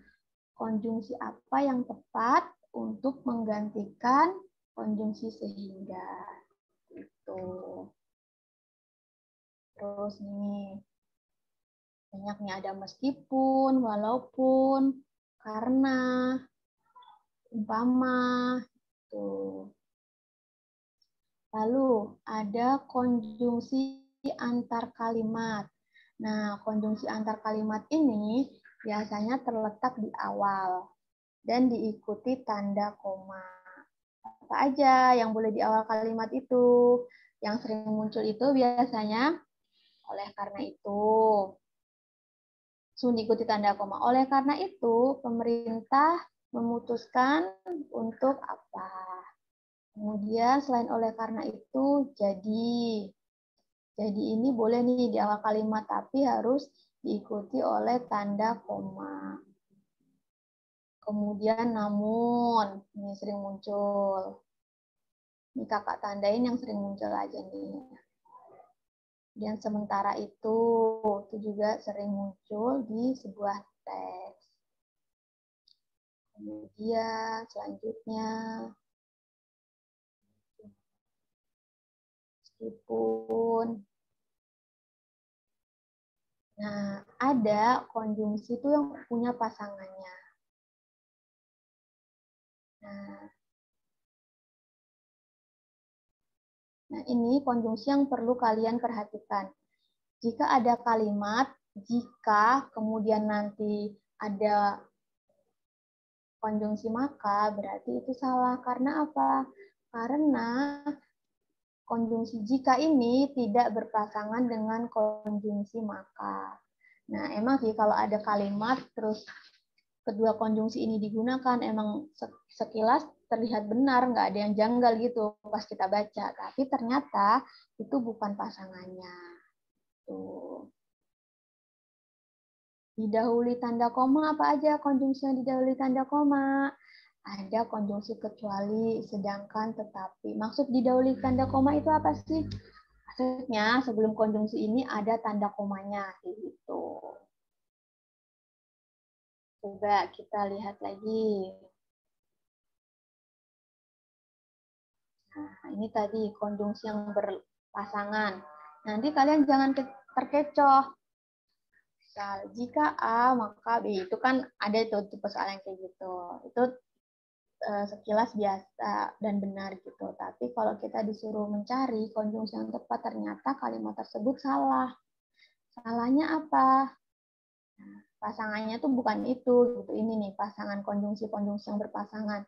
konjungsi apa yang tepat untuk menggantikan konjungsi sehingga. Gitu. Terus nih, banyak nih ada meskipun, walaupun, karena, umpama. Tuh. Lalu ada konjungsi antar kalimat. Nah, konjungsi antar kalimat ini biasanya terletak di awal dan diikuti tanda koma. Apa aja yang boleh di awal kalimat itu? Yang sering muncul itu biasanya oleh karena itu. Diikuti tanda koma. Oleh karena itu, pemerintah memutuskan untuk apa? Kemudian selain oleh karena itu, jadi. Jadi ini boleh nih di awal kalimat, tapi harus diikuti oleh tanda koma. Kemudian namun, ini sering muncul. Ini kakak tandain yang sering muncul aja nih. Dan sementara itu juga sering muncul di sebuah teks. Kemudian selanjutnya, meskipun nah, ada konjungsi itu yang punya pasangannya. Nah, ini konjungsi yang perlu kalian perhatikan. Jika ada kalimat, jika kemudian nanti ada konjungsi maka, berarti itu salah. Karena apa? Karena konjungsi jika ini tidak berpasangan dengan konjungsi maka. Nah, emang sih kalau ada kalimat terus kedua konjungsi ini digunakan, emang sekilas terlihat benar, nggak ada yang janggal gitu pas kita baca. Tapi ternyata itu bukan pasangannya. Tuh. Didahului tanda koma apa aja konjungsi yang didahului tanda koma? Ada konjungsi kecuali, sedangkan, tetapi. Maksud didahului tanda koma itu apa sih? Maksudnya sebelum konjungsi ini ada tanda komanya gitu. Coba kita lihat lagi. Nah, ini tadi konjungsi yang berpasangan. Nanti kalian jangan terkecoh. Misal, jika A maka B, itu kan ada itu tipe soal yang kayak gitu. Itu sekilas biasa dan benar gitu. Tapi kalau kita disuruh mencari konjungsi yang tepat, ternyata kalimat tersebut salah. Salahnya apa? Nah, pasangannya tuh bukan itu gitu. Ini nih pasangan konjungsi-konjungsi yang berpasangan.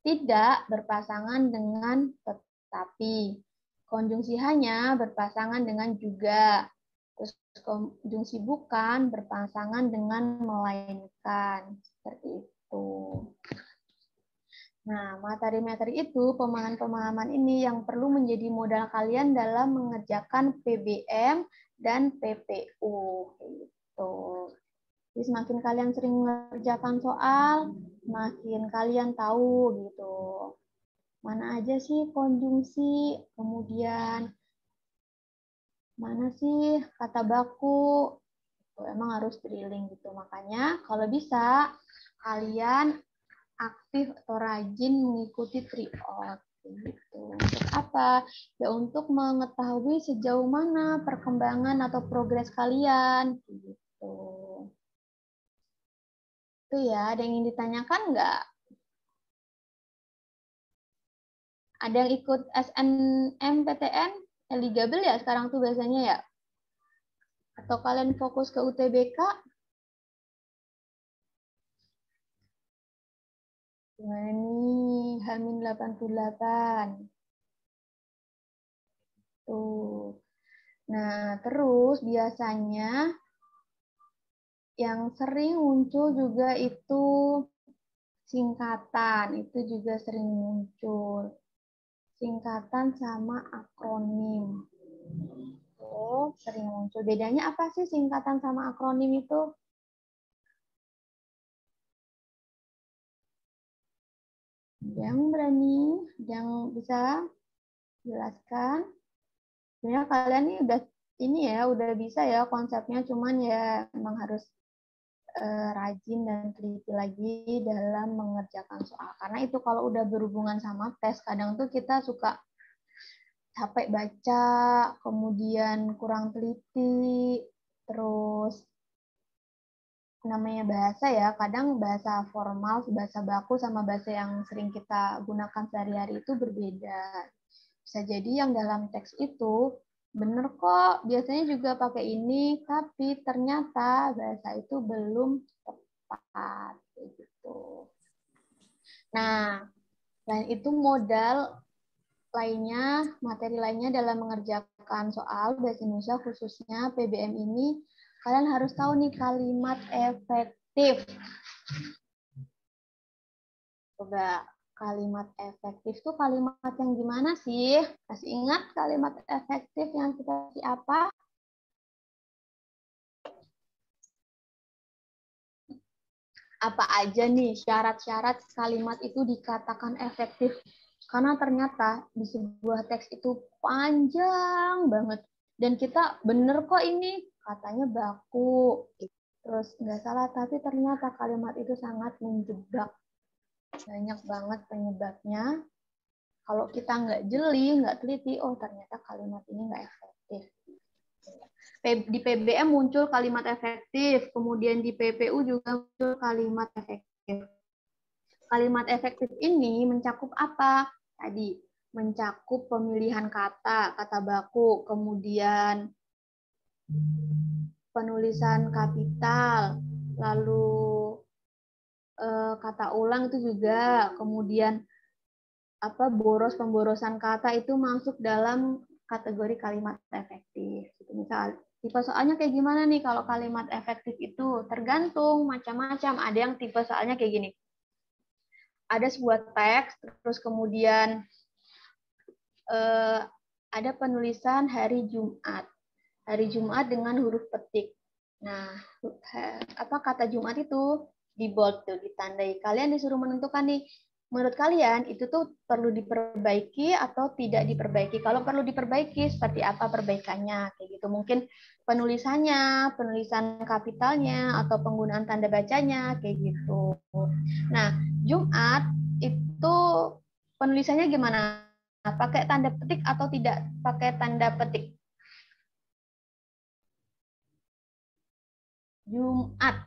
Tidak berpasangan dengan tetapi. Konjungsi hanya berpasangan dengan juga. Terus konjungsi bukan berpasangan dengan melainkan. Seperti itu. Nah, materi-materi itu, pemahaman-pemahaman ini yang perlu menjadi modal kalian dalam mengerjakan PBM dan PPU. Gitu. Jadi semakin kalian sering mengerjakan soal, semakin kalian tahu gitu. Mana aja sih konjungsi, kemudian mana sih kata baku. Emang harus drilling gitu. Makanya kalau bisa kalian aktif atau rajin mengikuti tryout gitu. Untuk apa? Ya untuk mengetahui sejauh mana perkembangan atau progres kalian gitu. Itu ya, ada yang ingin ditanyakan nggak? Ada yang ikut SNMPTN? Eligible ya sekarang tuh biasanya ya? Atau kalian fokus ke UTBK? Gimana nih? Hamin 88. Tuh. Nah, terus biasanya yang sering muncul juga itu singkatan. Itu juga sering muncul. Singkatan sama akronim. Oh, sering muncul. Bedanya apa sih singkatan sama akronim itu? Yang berani, yang bisa jelaskan. Sebenarnya kalian ini udah bisa ya konsepnya, cuman ya memang harus rajin dan teliti lagi dalam mengerjakan soal. Karena itu kalau udah berhubungan sama tes, kadang tuh kita suka capek baca, kemudian kurang teliti, terus namanya bahasa ya, kadang bahasa formal, bahasa baku sama bahasa yang sering kita gunakan sehari-hari itu berbeda. Bisa jadi yang dalam teks itu bener kok, biasanya juga pakai ini, tapi ternyata bahasa itu belum tepat. Gitu. Nah, selain itu modal lainnya, materi lainnya dalam mengerjakan soal bahasa Indonesia khususnya PBM ini, kalian harus tahu nih kalimat efektif. Coba kalimat efektif itu kalimat yang gimana sih? Kasih ingat kalimat efektif yang seperti apa? Apa aja nih syarat-syarat kalimat itu dikatakan efektif? Karena ternyata di sebuah teks itu panjang banget. Dan kita bener kok ini katanya baku. Terus nggak salah, tapi ternyata kalimat itu sangat menjebak. Banyak banget penyebabnya. Kalau kita nggak jeli, nggak teliti, oh ternyata kalimat ini nggak efektif. Di PBM muncul kalimat efektif, kemudian di PPU juga muncul kalimat efektif. Kalimat efektif ini mencakup apa? Tadi, mencakup pemilihan kata, kata baku, kemudian penulisan kapital, lalu kata ulang itu juga, kemudian pemborosan kata itu masuk dalam kategori kalimat efektif. Misal, tipe soalnya kayak gimana nih kalau kalimat efektif itu? Tergantung macam-macam. Ada yang tipe soalnya kayak gini. Ada sebuah teks, terus kemudian ada penulisan hari Jumat. Hari Jumat dengan huruf petik. Nah, kata Jumat itu di bold tuh, ditandai. Kalian disuruh menentukan nih, menurut kalian itu tuh perlu diperbaiki atau tidak diperbaiki? Kalau perlu diperbaiki, seperti apa perbaikannya? Kayak gitu. Mungkin penulisannya, penulisan kapitalnya, atau penggunaan tanda bacanya, kayak gitu. Nah, Jumat itu penulisannya gimana? Pakai tanda petik atau tidak pakai tanda petik? Jumat.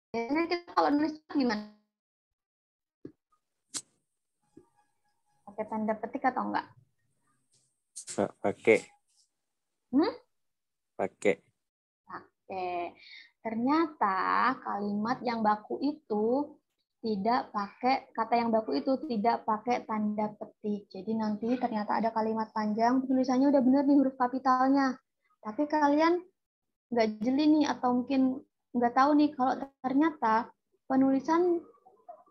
Biasanya kita kalau nulis gimana? Pakai tanda petik atau enggak? Pakai. Hmm? Pakai. Pakai. Ternyata kalimat yang baku itu tidak pakai, kata yang baku itu tidak pakai tanda petik. Jadi nanti ternyata ada kalimat panjang, tulisannya udah bener nih huruf kapitalnya. Tapi kalian nggak jeli nih, atau mungkin nggak tahu nih kalau ternyata penulisan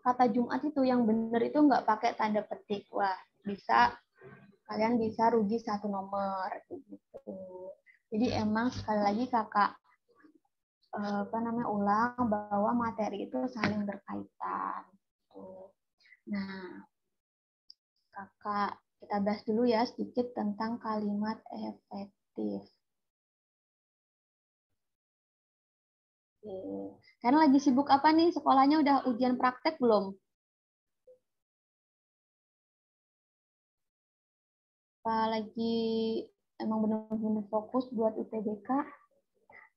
kata Jumat itu yang benar itu nggak pakai tanda petik. Wah, kalian bisa rugi 1 nomor gitu. Jadi emang sekali lagi kakak ulang bahwa materi itu saling berkaitan. Nah, kakak kita bahas dulu ya sedikit tentang kalimat efektif. Karena lagi sibuk apa nih? Sekolahnya udah ujian praktek belum? Apa lagi emang benar-benar fokus buat UTBK?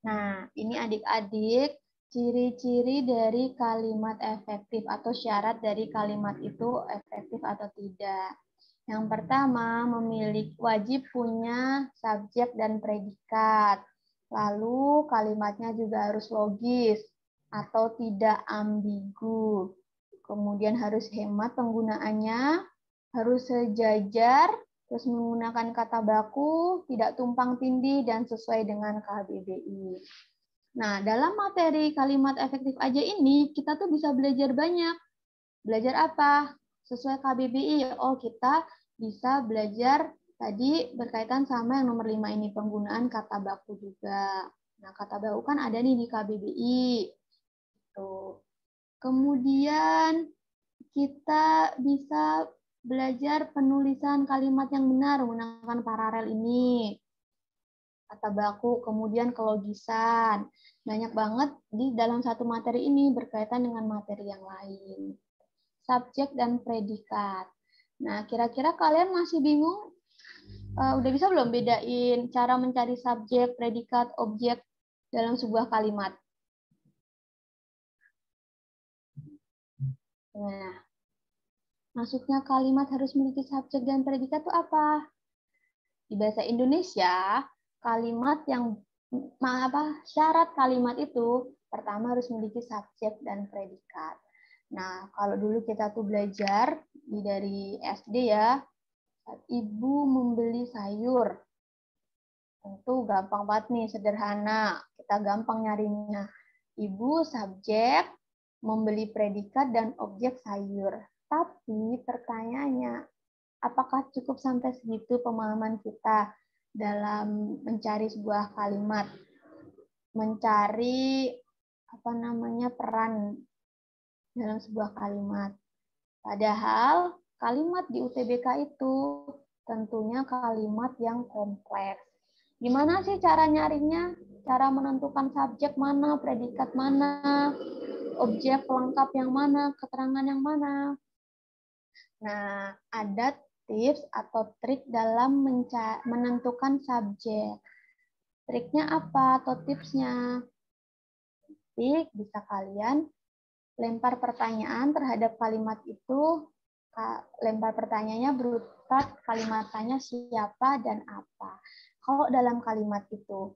Nah, ini adik-adik ciri-ciri dari kalimat efektif atau syarat dari kalimat itu efektif atau tidak. Yang pertama, wajib punya subjek dan predikat. Lalu kalimatnya juga harus logis atau tidak ambigu. Kemudian harus hemat penggunaannya, harus sejajar, terus menggunakan kata baku, tidak tumpang tindih, dan sesuai dengan KBBI. Nah, dalam materi kalimat efektif aja ini, kita tuh bisa belajar banyak. Belajar apa? Sesuai KBBI. Oh, kita bisa belajar tadi berkaitan sama yang nomor 5 ini, penggunaan kata baku juga. Nah, kata baku kan ada nih di KBBI. Tuh. Kemudian kita bisa belajar penulisan kalimat yang benar menggunakan paralel ini. Kata baku, kemudian kelogisan. Banyak banget di dalam satu materi ini berkaitan dengan materi yang lain. Subjek dan predikat. Nah, kira-kira kalian masih bingung? Udah bisa belum bedain cara mencari subjek, predikat, objek dalam sebuah kalimat? Nah, maksudnya kalimat harus memiliki subjek dan predikat itu apa? Di bahasa Indonesia, kalimat yang syarat kalimat itu pertama harus memiliki subjek dan predikat. Nah, kalau dulu kita tuh belajar dari SD ya, ibu membeli sayur. Tentu gampang banget nih, sederhana. Kita gampang nyarinya. Ibu subjek, membeli predikat dan objek sayur. Tapi pertanyaannya, apakah cukup sampai segitu pemahaman kita dalam mencari sebuah kalimat? Mencari peran dalam sebuah kalimat. Padahal kalimat di UTBK itu tentunya kalimat yang kompleks. Gimana sih cara nyarinya? Cara menentukan subjek mana, predikat mana? objek pelengkap yang mana, keterangan yang mana. Nah, ada tips atau trik dalam menentukan subjek. Triknya apa atau tipsnya? Trik bisa kalian lempar pertanyaan terhadap kalimat itu. Lempar pertanyaannya berupa kalimat tanya siapa dan apa. Kalau dalam kalimat itu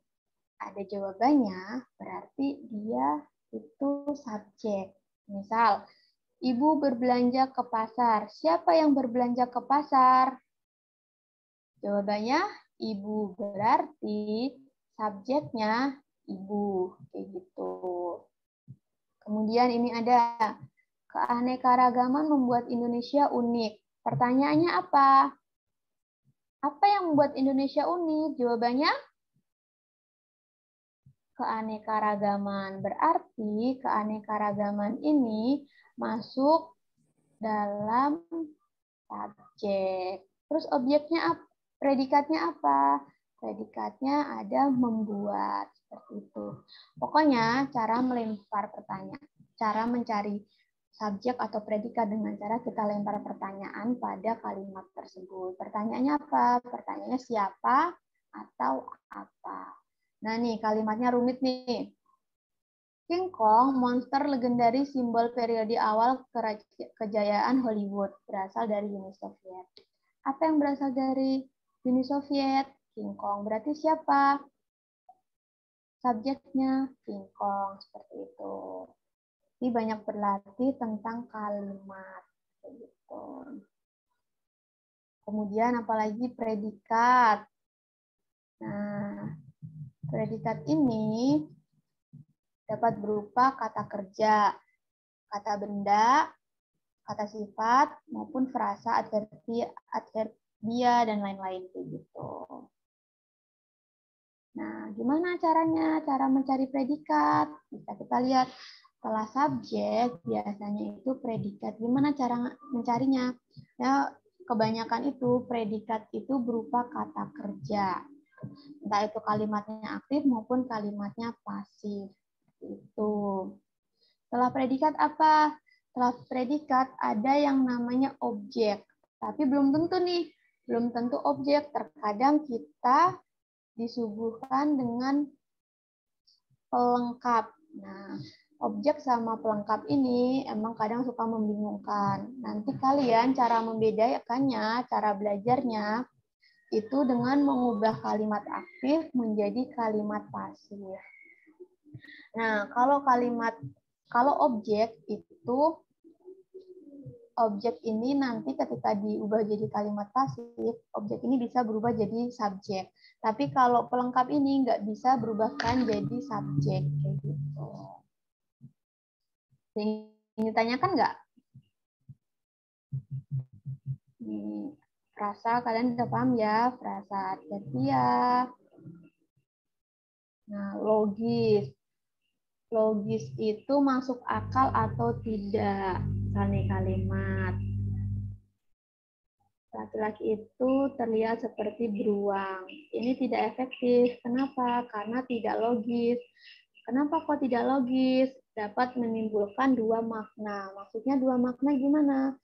ada jawabannya, berarti dia itu subjek. Misal, Ibu berbelanja ke pasar. Siapa yang berbelanja ke pasar? Jawabannya ibu, berarti subjeknya ibu, kayak gitu. Kemudian ini ada keanekaragaman membuat Indonesia unik. Pertanyaannya apa? Apa yang membuat Indonesia unik? Jawabannya keanekaragaman. Berarti keanekaragaman ini masuk dalam subjek. Terus objeknya apa? Predikatnya apa? Predikatnya ada membuat, seperti itu. Pokoknya cara melempar pertanyaan, cara mencari subjek atau predikat dengan cara kita lempar pertanyaan pada kalimat tersebut. Pertanyaannya apa? Pertanyaannya siapa atau apa? Nah nih kalimatnya rumit nih. King Kong, monster legendaris simbol periode awal kejayaan Hollywood, berasal dari Uni Soviet. Apa yang berasal dari Uni Soviet? King Kong. Berarti siapa? Subjeknya King Kong, seperti itu. Jadi banyak berlatih tentang kalimat. Gitu. Kemudian apalagi predikat. Nah, predikat ini dapat berupa kata kerja, kata benda, kata sifat, maupun frasa, adverbia, dan lain-lain kayak gitu. Nah, gimana caranya? Cara mencari predikat? Bisa kita lihat setelah subjek, biasanya itu predikat. Gimana cara mencarinya? Ya, kebanyakan itu predikat itu berupa kata kerja. Entah itu kalimatnya aktif maupun kalimatnya pasif. Itu. Setelah predikat apa? Setelah predikat ada yang namanya objek. Tapi belum tentu nih, belum tentu objek. Terkadang kita disuguhkan dengan pelengkap. Nah, objek sama pelengkap ini emang kadang suka membingungkan. Nanti kalian cara membedakannya, cara belajarnya, itu dengan mengubah kalimat aktif menjadi kalimat pasif. Nah, kalau objek itu, objek ini nanti ketika diubah jadi kalimat pasif, objek ini bisa berubah jadi subjek. Tapi kalau pelengkap ini nggak bisa berubahkan jadi subjek. Kayak gitu. Ini ditanyakan nggak? Frasa, kalian udah paham ya? Frasa adverbial. Nah, logis. Logis itu masuk akal atau tidak. Misalnya kalimat. Laki-laki itu terlihat seperti beruang. Ini tidak efektif. Kenapa? Karena tidak logis. Kenapa kok tidak logis? Dapat menimbulkan dua makna. Maksudnya dua makna gimana?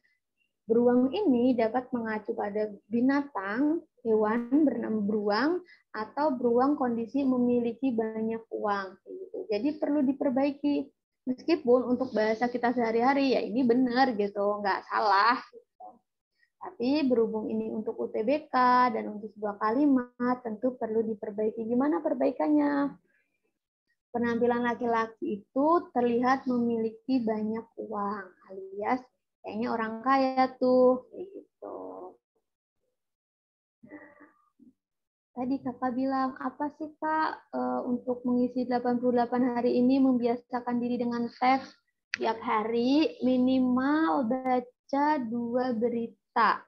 Beruang ini dapat mengacu pada binatang, hewan bernama beruang, atau beruang kondisi memiliki banyak uang. Jadi perlu diperbaiki. Meskipun untuk bahasa kita sehari-hari ya ini benar gitu, nggak salah. Tapi berhubung ini untuk UTBK dan untuk sebuah kalimat, tentu perlu diperbaiki. Gimana perbaikannya? Penampilan laki-laki itu terlihat memiliki banyak uang, alias kayaknya orang kaya tuh, kayak gitu. Nah, tadi kakak bilang, apa sih kak untuk mengisi 88 hari ini membiasakan diri dengan teks tiap hari minimal baca 2 berita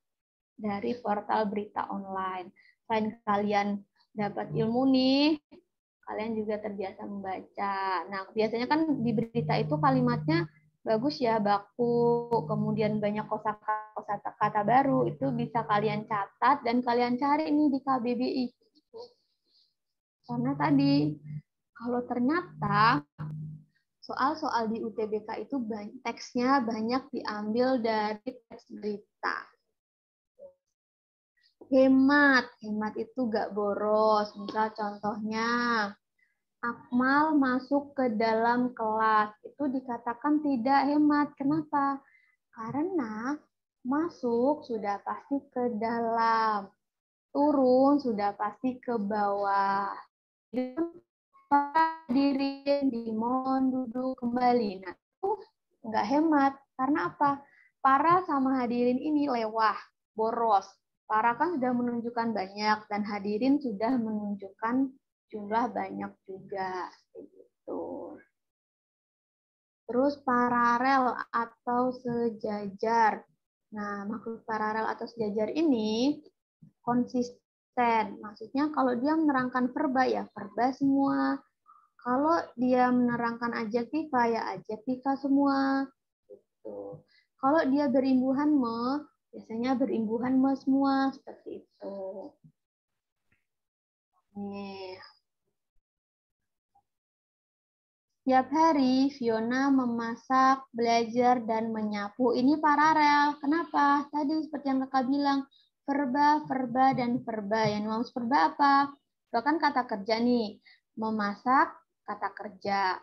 dari portal berita online. Selain kalian dapat ilmu nih, kalian juga terbiasa membaca. Nah, biasanya kan di berita itu kalimatnya bagus ya, baku, kemudian banyak kosakata baru, itu bisa kalian catat dan kalian cari nih di KBBI. Karena tadi, kalau ternyata soal-soal di UTBK itu teksnya banyak diambil dari teks berita. Hemat itu gak boros. Misal contohnya, Akmal masuk ke dalam kelas. Itu dikatakan tidak hemat. Kenapa? Karena masuk sudah pasti ke dalam. Turun sudah pasti ke bawah. Hadirin dimohon duduk kembali. Nah, itu nggak hemat. Karena apa? Para sama hadirin ini lewah, boros. Para kan sudah menunjukkan banyak dan hadirin sudah menunjukkan jumlah banyak juga. Gitu. Terus paralel atau sejajar. Nah, maksud paralel atau sejajar ini konsisten. Maksudnya kalau dia menerangkan verba ya verba semua. Kalau dia menerangkan adjektiva ya adjektiva semua. Gitu. Kalau dia berimbuhan me, biasanya berimbuhan me semua seperti itu. Nih. Tiap hari Fiona memasak, belajar, dan menyapu. Ini paralel. Kenapa? Tadi seperti yang kakak bilang, verba, verba, dan verba. Yang maksud verba apa? Itu kan kata kerja nih. Memasak, kata kerja.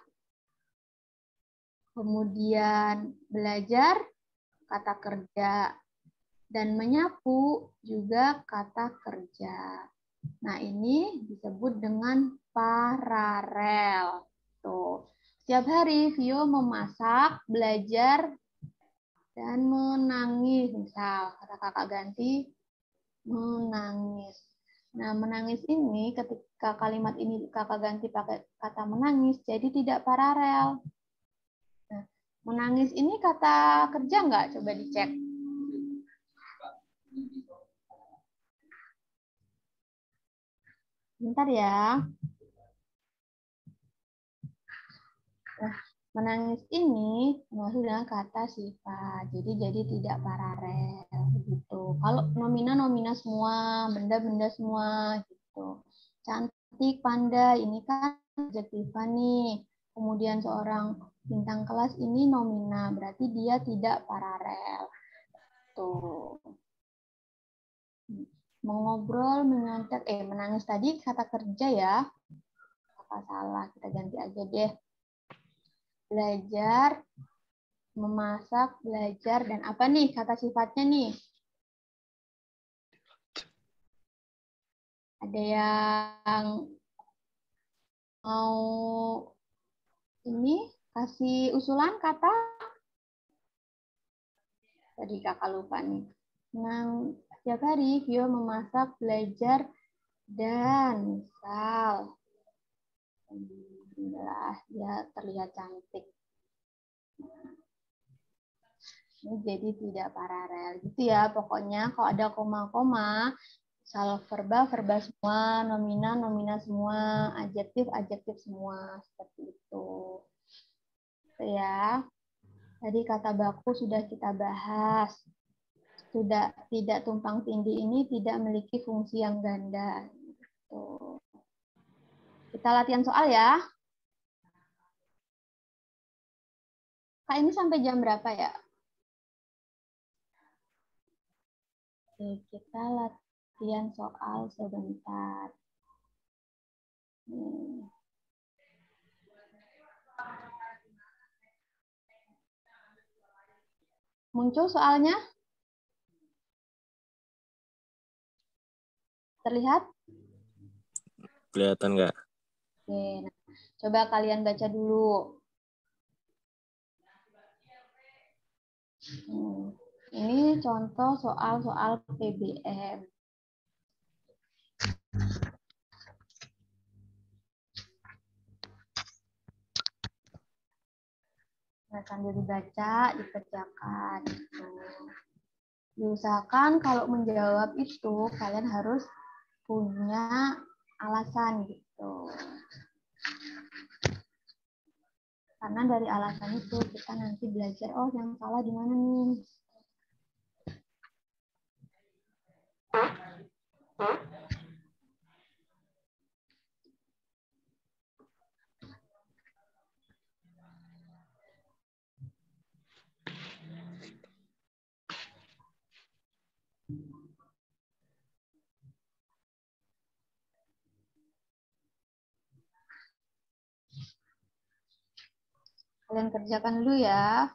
Kemudian belajar, kata kerja. Dan menyapu juga kata kerja. Nah, ini disebut dengan paralel. Tuh. Setiap hari Vio memasak, belajar, dan menangis. Misal, kata kakak ganti, menangis. Nah, menangis ini ketika kalimat ini kakak ganti pakai kata menangis, jadi tidak paralel. Nah, menangis ini kata kerja nggak? Coba dicek. Bentar ya. Nah, menangis ini masuk dengan kata sifat. Jadi tidak paralel gitu. Kalau nomina semua, benda-benda semua gitu. Cantik, pandai, ini kan adjektiva nih. Kemudian seorang bintang kelas ini nomina, berarti dia tidak paralel. Tuh. Mengobrol, menyontek, menangis tadi kata kerja ya. Apa salah? Kita ganti aja deh. Belajar, memasak, belajar, dan apa nih kata sifatnya nih? Ada yang mau ini kasih usulan kata? Tadi kakak lupa nih. Setiap hari Vio memasak, belajar, dan misal dia terlihat cantik. Ini jadi tidak paralel gitu ya. Pokoknya kalau ada koma-koma, misal verba semua, nomina semua, adjektif semua seperti itu. Gitu ya. Tadi kata baku sudah kita bahas. Tidak tumpang tindih ini tidak memiliki fungsi yang ganda. Gitu. Kita latihan soal ya. Kak, ini sampai jam berapa ya? Oke, kita latihan soal sebentar. Muncul soalnya? Terlihat? Kelihatan nggak? Oke, nah, coba kalian baca dulu. Ini contoh soal-soal PBM. Nah, sambil dibaca, dikerjakan. Diusahakan kalau menjawab itu, kalian harus punya alasan gitu. Karena dari alasan itu kita nanti belajar, oh yang salah di mana nih. Kalian kerjakan dulu ya.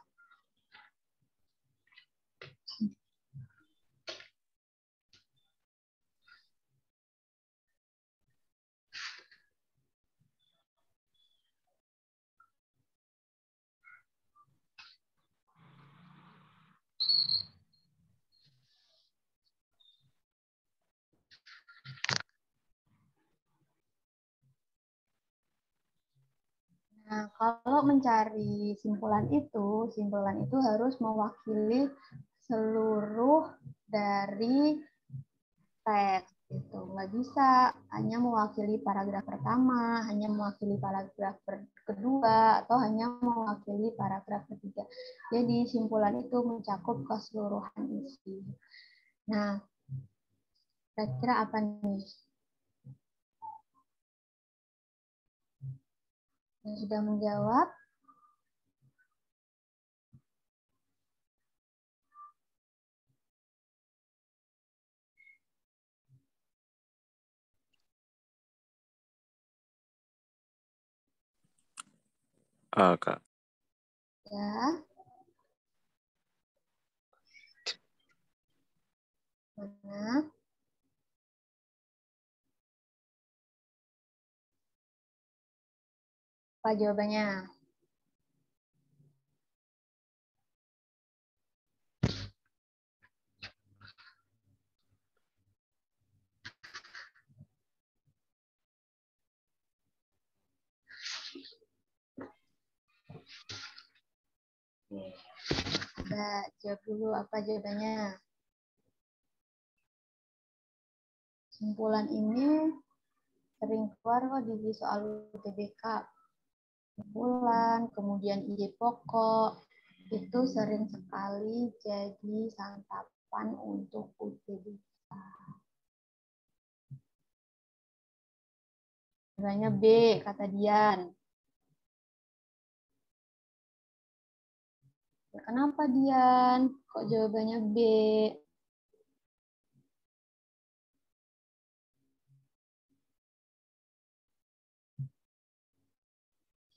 Nah, kalau mencari simpulan itu harus mewakili seluruh dari teks. Itu nggak bisa hanya mewakili paragraf pertama, hanya mewakili paragraf kedua, atau hanya mewakili paragraf ketiga. Jadi simpulan itu mencakup keseluruhan isi. Nah, kira-kira apa nih? Yang sudah menjawab? Kak. Ya. Mana? Apa jawabannya? Jawab dulu apa jawabannya. Simpulan ini sering keluar kok di soal UTBK. Simpulan, kemudian ide pokok, itu sering sekali jadi santapan untuk UTBK. Jawabannya B, kata Dian. Kenapa Dian? Kok jawabannya B?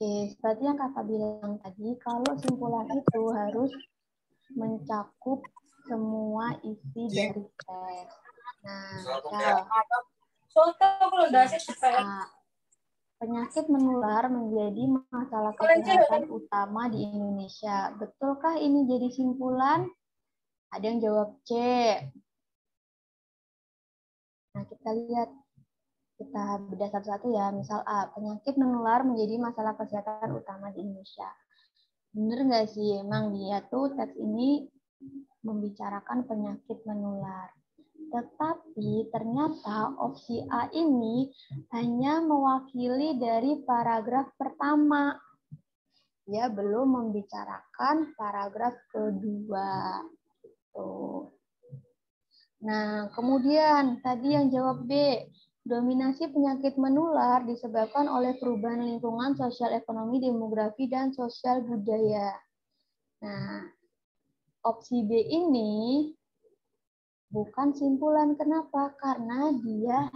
Oke, seperti yang kakak bilang tadi, kalau simpulan itu harus mencakup semua isi dari teks. Nah, misal, penyakit menular menjadi masalah kesehatan utama di Indonesia. Betulkah ini jadi simpulan? Ada yang jawab C. Nah, kita lihat. Kita bedah satu-satu ya. Misal A, penyakit menular menjadi masalah kesehatan utama di Indonesia. Bener nggak sih? Emang dia tuh teks ini membicarakan penyakit menular. Tetapi ternyata opsi A ini hanya mewakili dari paragraf pertama. Dia belum membicarakan paragraf kedua. Tuh. Nah, kemudian tadi yang jawab B, dominasi penyakit menular disebabkan oleh perubahan lingkungan, sosial ekonomi, demografi, dan sosial budaya. Nah, opsi B ini bukan simpulan. Kenapa? Karena dia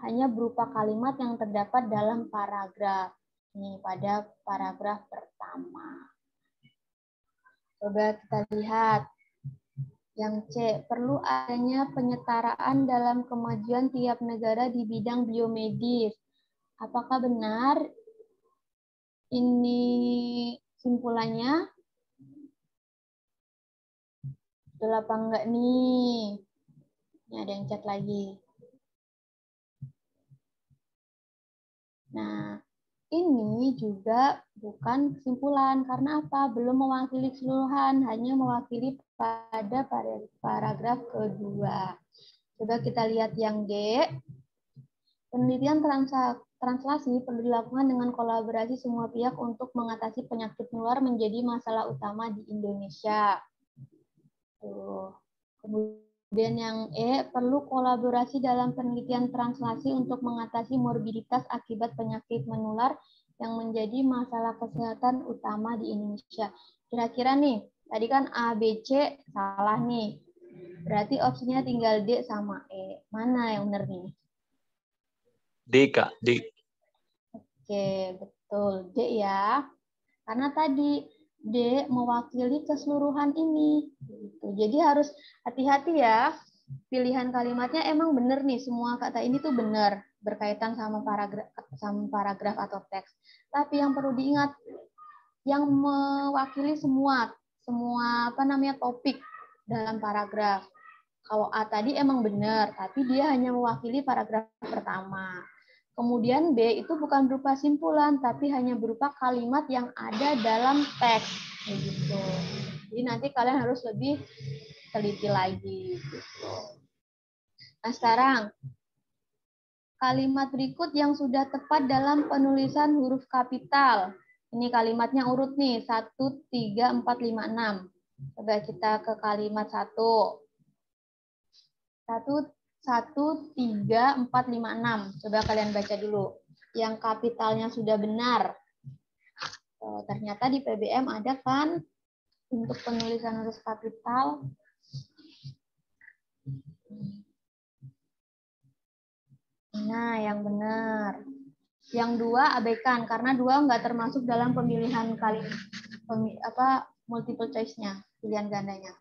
hanya berupa kalimat yang terdapat dalam paragraf. Nih, pada paragraf pertama. Coba kita lihat. Yang C, perlu adanya penyetaraan dalam kemajuan tiap negara di bidang biomedis. Apakah benar ini simpulannya? Betul apa enggak nih? Ini ada yang chat lagi. Nah, ini juga bukan kesimpulan. Karena apa? Belum mewakili keseluruhan, hanya mewakili pada paragraf kedua. Coba kita lihat yang D. Penelitian translasi perlu dilakukan dengan kolaborasi semua pihak untuk mengatasi penyakit menular menjadi masalah utama di Indonesia. Tuh. Kemudian yang E, perlu kolaborasi dalam penelitian translasi untuk mengatasi morbiditas akibat penyakit menular yang menjadi masalah kesehatan utama di Indonesia. Kira-kira nih, tadi kan A, B, C salah nih. Berarti opsinya tinggal D sama E. Mana yang benar nih? D, Kak. D. Oke, betul. D ya. Karena tadi D mewakili keseluruhan ini. Gitu. Jadi harus hati-hati ya. Pilihan kalimatnya emang benar nih, semua kata ini tuh benar berkaitan sama paragraf atau teks. Tapi yang perlu diingat, yang mewakili semua topik dalam paragraf. Kalau A tadi emang benar, tapi dia hanya mewakili paragraf pertama. Kemudian B itu bukan berupa simpulan, tapi hanya berupa kalimat yang ada dalam teks. Gitu. Jadi nanti kalian harus lebih teliti lagi. Gitu. Nah sekarang, kalimat berikut yang sudah tepat dalam penulisan huruf kapital. Ini kalimatnya urut nih, 1, 3, 4, 5, 6. Coba kita ke kalimat 1. 1, 3, 4, 5, 6. Coba kalian baca dulu. Yang kapitalnya sudah benar. Ternyata di PBM ada kan untuk penulisan huruf kapital. Nah, yang benar. Yang 2 abaikan karena 2 nggak termasuk dalam pemilihan multiple choice-nya, pilihan gandanya.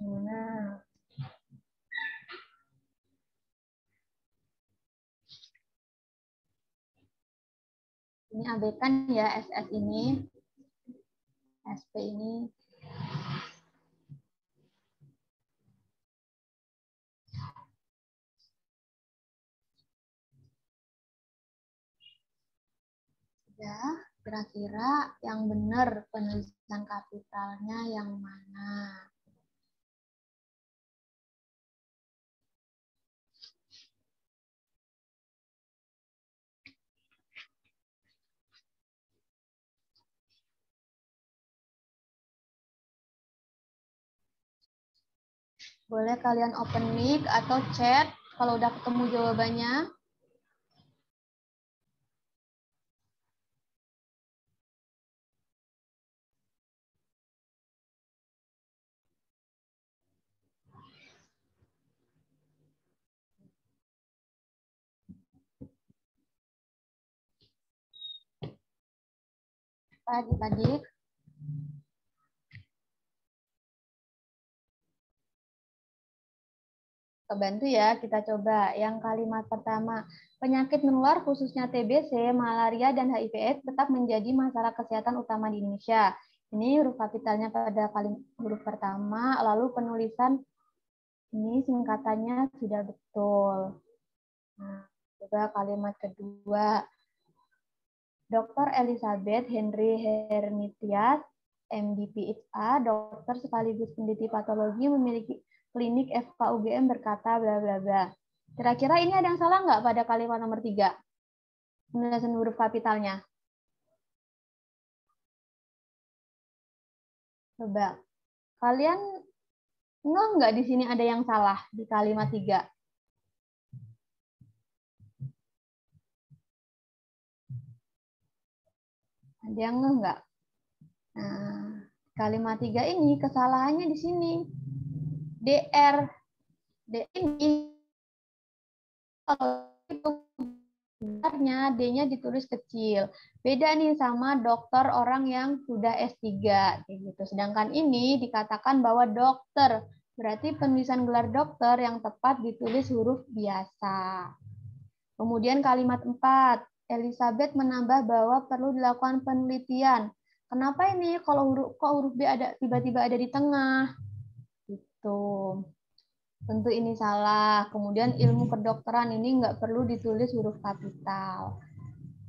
Nah. Ini abaikan ya, SS ini. SP ini. Ya, kira-kira yang benar penulisan kapitalnya yang mana? Boleh kalian open mic atau chat kalau udah ketemu jawabannya. Adik-adik. Kebantu ya, kita coba. Yang kalimat pertama, penyakit menular khususnya TBC, malaria, dan HIV/AIDS tetap menjadi masalah kesehatan utama di Indonesia. Ini huruf kapitalnya pada huruf pertama, lalu penulisan ini singkatannya sudah betul. Nah, coba kalimat kedua. Dr. Elizabeth Henry Hermitias, MD PHA, dokter sekaligus peneliti patologi memiliki klinik FKUGM berkata bla bla bla. Kira-kira ini ada yang salah nggak pada kalimat nomor 3? Penulisan huruf kapitalnya. Coba. Kalian nggak di sini ada yang salah di kalimat 3? Ada yang nggak? Nah, kalimat 3 ini kesalahannya di sini. DR. D ini kalau itu sebenarnya D-nya ditulis kecil. Beda nih sama dokter orang yang sudah S3 gitu. Sedangkan ini dikatakan bahwa dokter. Berarti penulisan gelar dokter yang tepat ditulis huruf biasa. Kemudian kalimat 4. Elizabeth menambah bahwa perlu dilakukan penelitian. Kenapa ini kalau huruf B tiba-tiba ada di tengah? Gitu. Tentu ini salah. Kemudian ilmu kedokteran ini nggak perlu ditulis huruf kapital.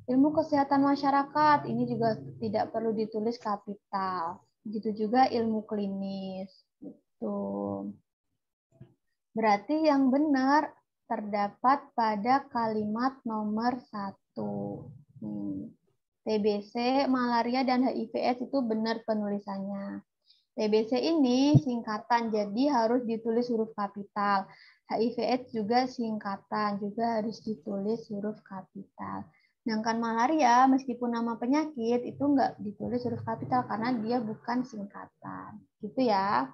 Ilmu kesehatan masyarakat ini juga tidak perlu ditulis kapital. Begitu juga ilmu klinis. Gitu. Berarti yang benar terdapat pada kalimat nomor 1. TBC, malaria, dan HIV/AIDS itu benar penulisannya. TBC ini singkatan, jadi harus ditulis huruf kapital. HIV/AIDS juga singkatan, juga harus ditulis huruf kapital. Sedangkan malaria, meskipun nama penyakit, itu nggak ditulis huruf kapital karena dia bukan singkatan. Gitu ya.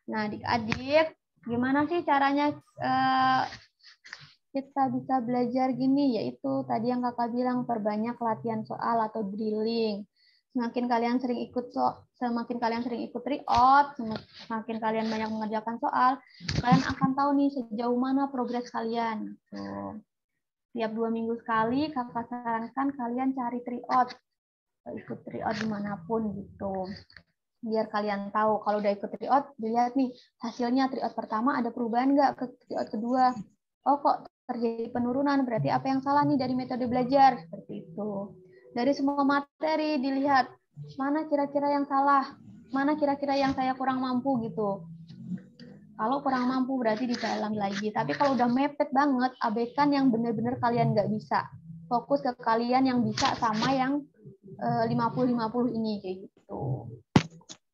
Nah, adik-adik, gimana sih caranya kita bisa belajar gini? Yaitu tadi yang kakak bilang, perbanyak latihan soal atau drilling. Semakin kalian sering ikut tryout, semakin kalian banyak mengerjakan soal, kalian akan tahu nih sejauh mana progres kalian. Tuh. Tiap 2 minggu sekali, kakak sarankan kalian cari tryout. Ikut tryout dimanapun gitu. Biar kalian tahu, kalau udah ikut tryout, dilihat nih, hasilnya tryout pertama ada perubahan nggak ke tryout kedua. Oh kok terjadi penurunan, berarti apa yang salah nih dari metode belajar? Seperti itu. Dari semua materi dilihat, mana kira-kira yang salah, mana kira-kira yang saya kurang mampu gitu. Kalau kurang mampu berarti didalam lagi. Tapi kalau udah mepet banget, abaikan yang benar-benar kalian nggak bisa. Fokus ke kalian yang bisa sama yang 50-50 ini kayak gitu.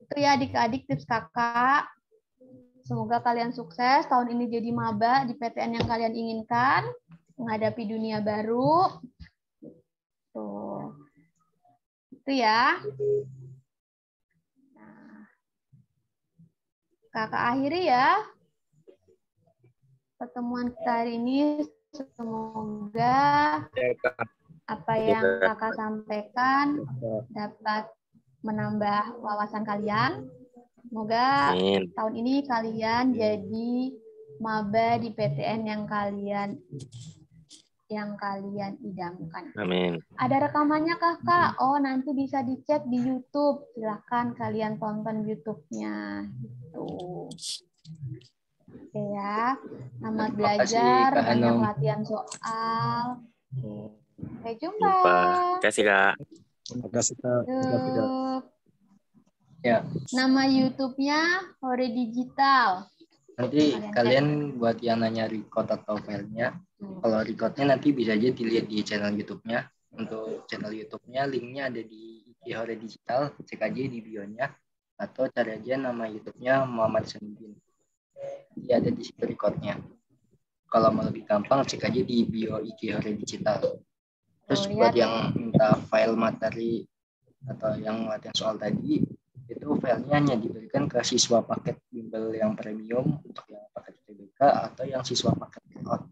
Itu ya adik-adik tips kakak. Semoga kalian sukses tahun ini jadi maba di PTN yang kalian inginkan, menghadapi dunia baru. Tuh. Itu ya. Nah, kakak akhiri ya pertemuan kita hari ini. Semoga apa yang kakak sampaikan dapat menambah wawasan kalian. Semoga tahun ini kalian jadi maba di PTN yang kalian idamkan. Amin. Ada rekamannya kakak? Oh, nanti bisa dicek di YouTube. Silahkan kalian tonton YouTube-nya. Gitu. Oke ya. Selamat belajar, banyak latihan soal. Oke. Sampai jumpa. Terima kasih Kak. Terima kasih Kak. Ya. Nama YouTube-nya Hore Digital. Nanti kalian buat yang nanya record atau filenya, kalau recordnya nanti bisa aja dilihat di channel YouTube-nya. Untuk channel YouTube-nya, linknya ada di IG Hore Digital, cek aja di bio-nya, atau cari aja nama YouTube-nya Muhammad Sanudin. Jadi ada di situ recordnya. Kalau mau lebih gampang, cek aja di bio IG Hore Digital. Terus buat yang minta file materi atau yang latihan soal tadi, itu filenya hanya diberikan ke siswa paket bimbel yang premium untuk yang paket TBK atau yang siswa paket tryout.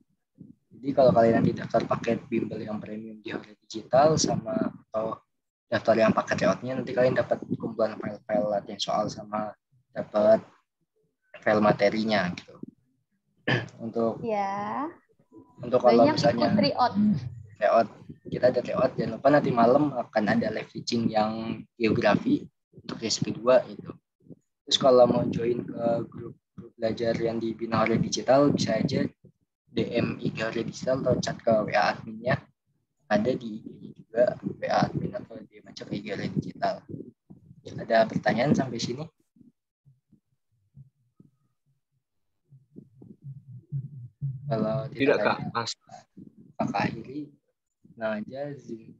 Jadi kalau kalian nanti daftar paket bimbel yang premium di Hore Digital sama atau daftar yang paket tryoutnya, nanti kalian dapat kumpulan file-file latihan soal sama dapat file materinya gitu. Untuk kalau misalnya tryout, kita ada tryout, jangan lupa nanti malam akan ada live teaching yang geografi untuk sesi kedua itu. Terus kalau mau join ke grup belajar yang dibina Hore Digital, bisa aja DM IG Hore Digital atau chat ke WA adminnya. Ada di IG juga WA admin atau DM aja ke IG Hore Digital. Ada pertanyaan sampai sini? Kalau tidak Kak, kakak akhiri. Nah aja,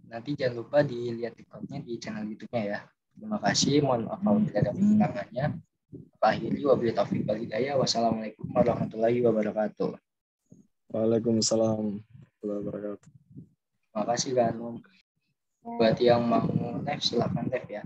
nanti jangan lupa dilihat recordnya di channel YouTube-nya ya. Terima kasih, mohon maaf apabila ada kekurangannya. Akhiri wabillahi taufiq wal hidayah. Wassalamualaikum warahmatullahi wabarakatuh. Waalaikumsalam warahmatullahi wabarakatuh. Terima kasih Kanum. Buat yang mau live silahkan live ya.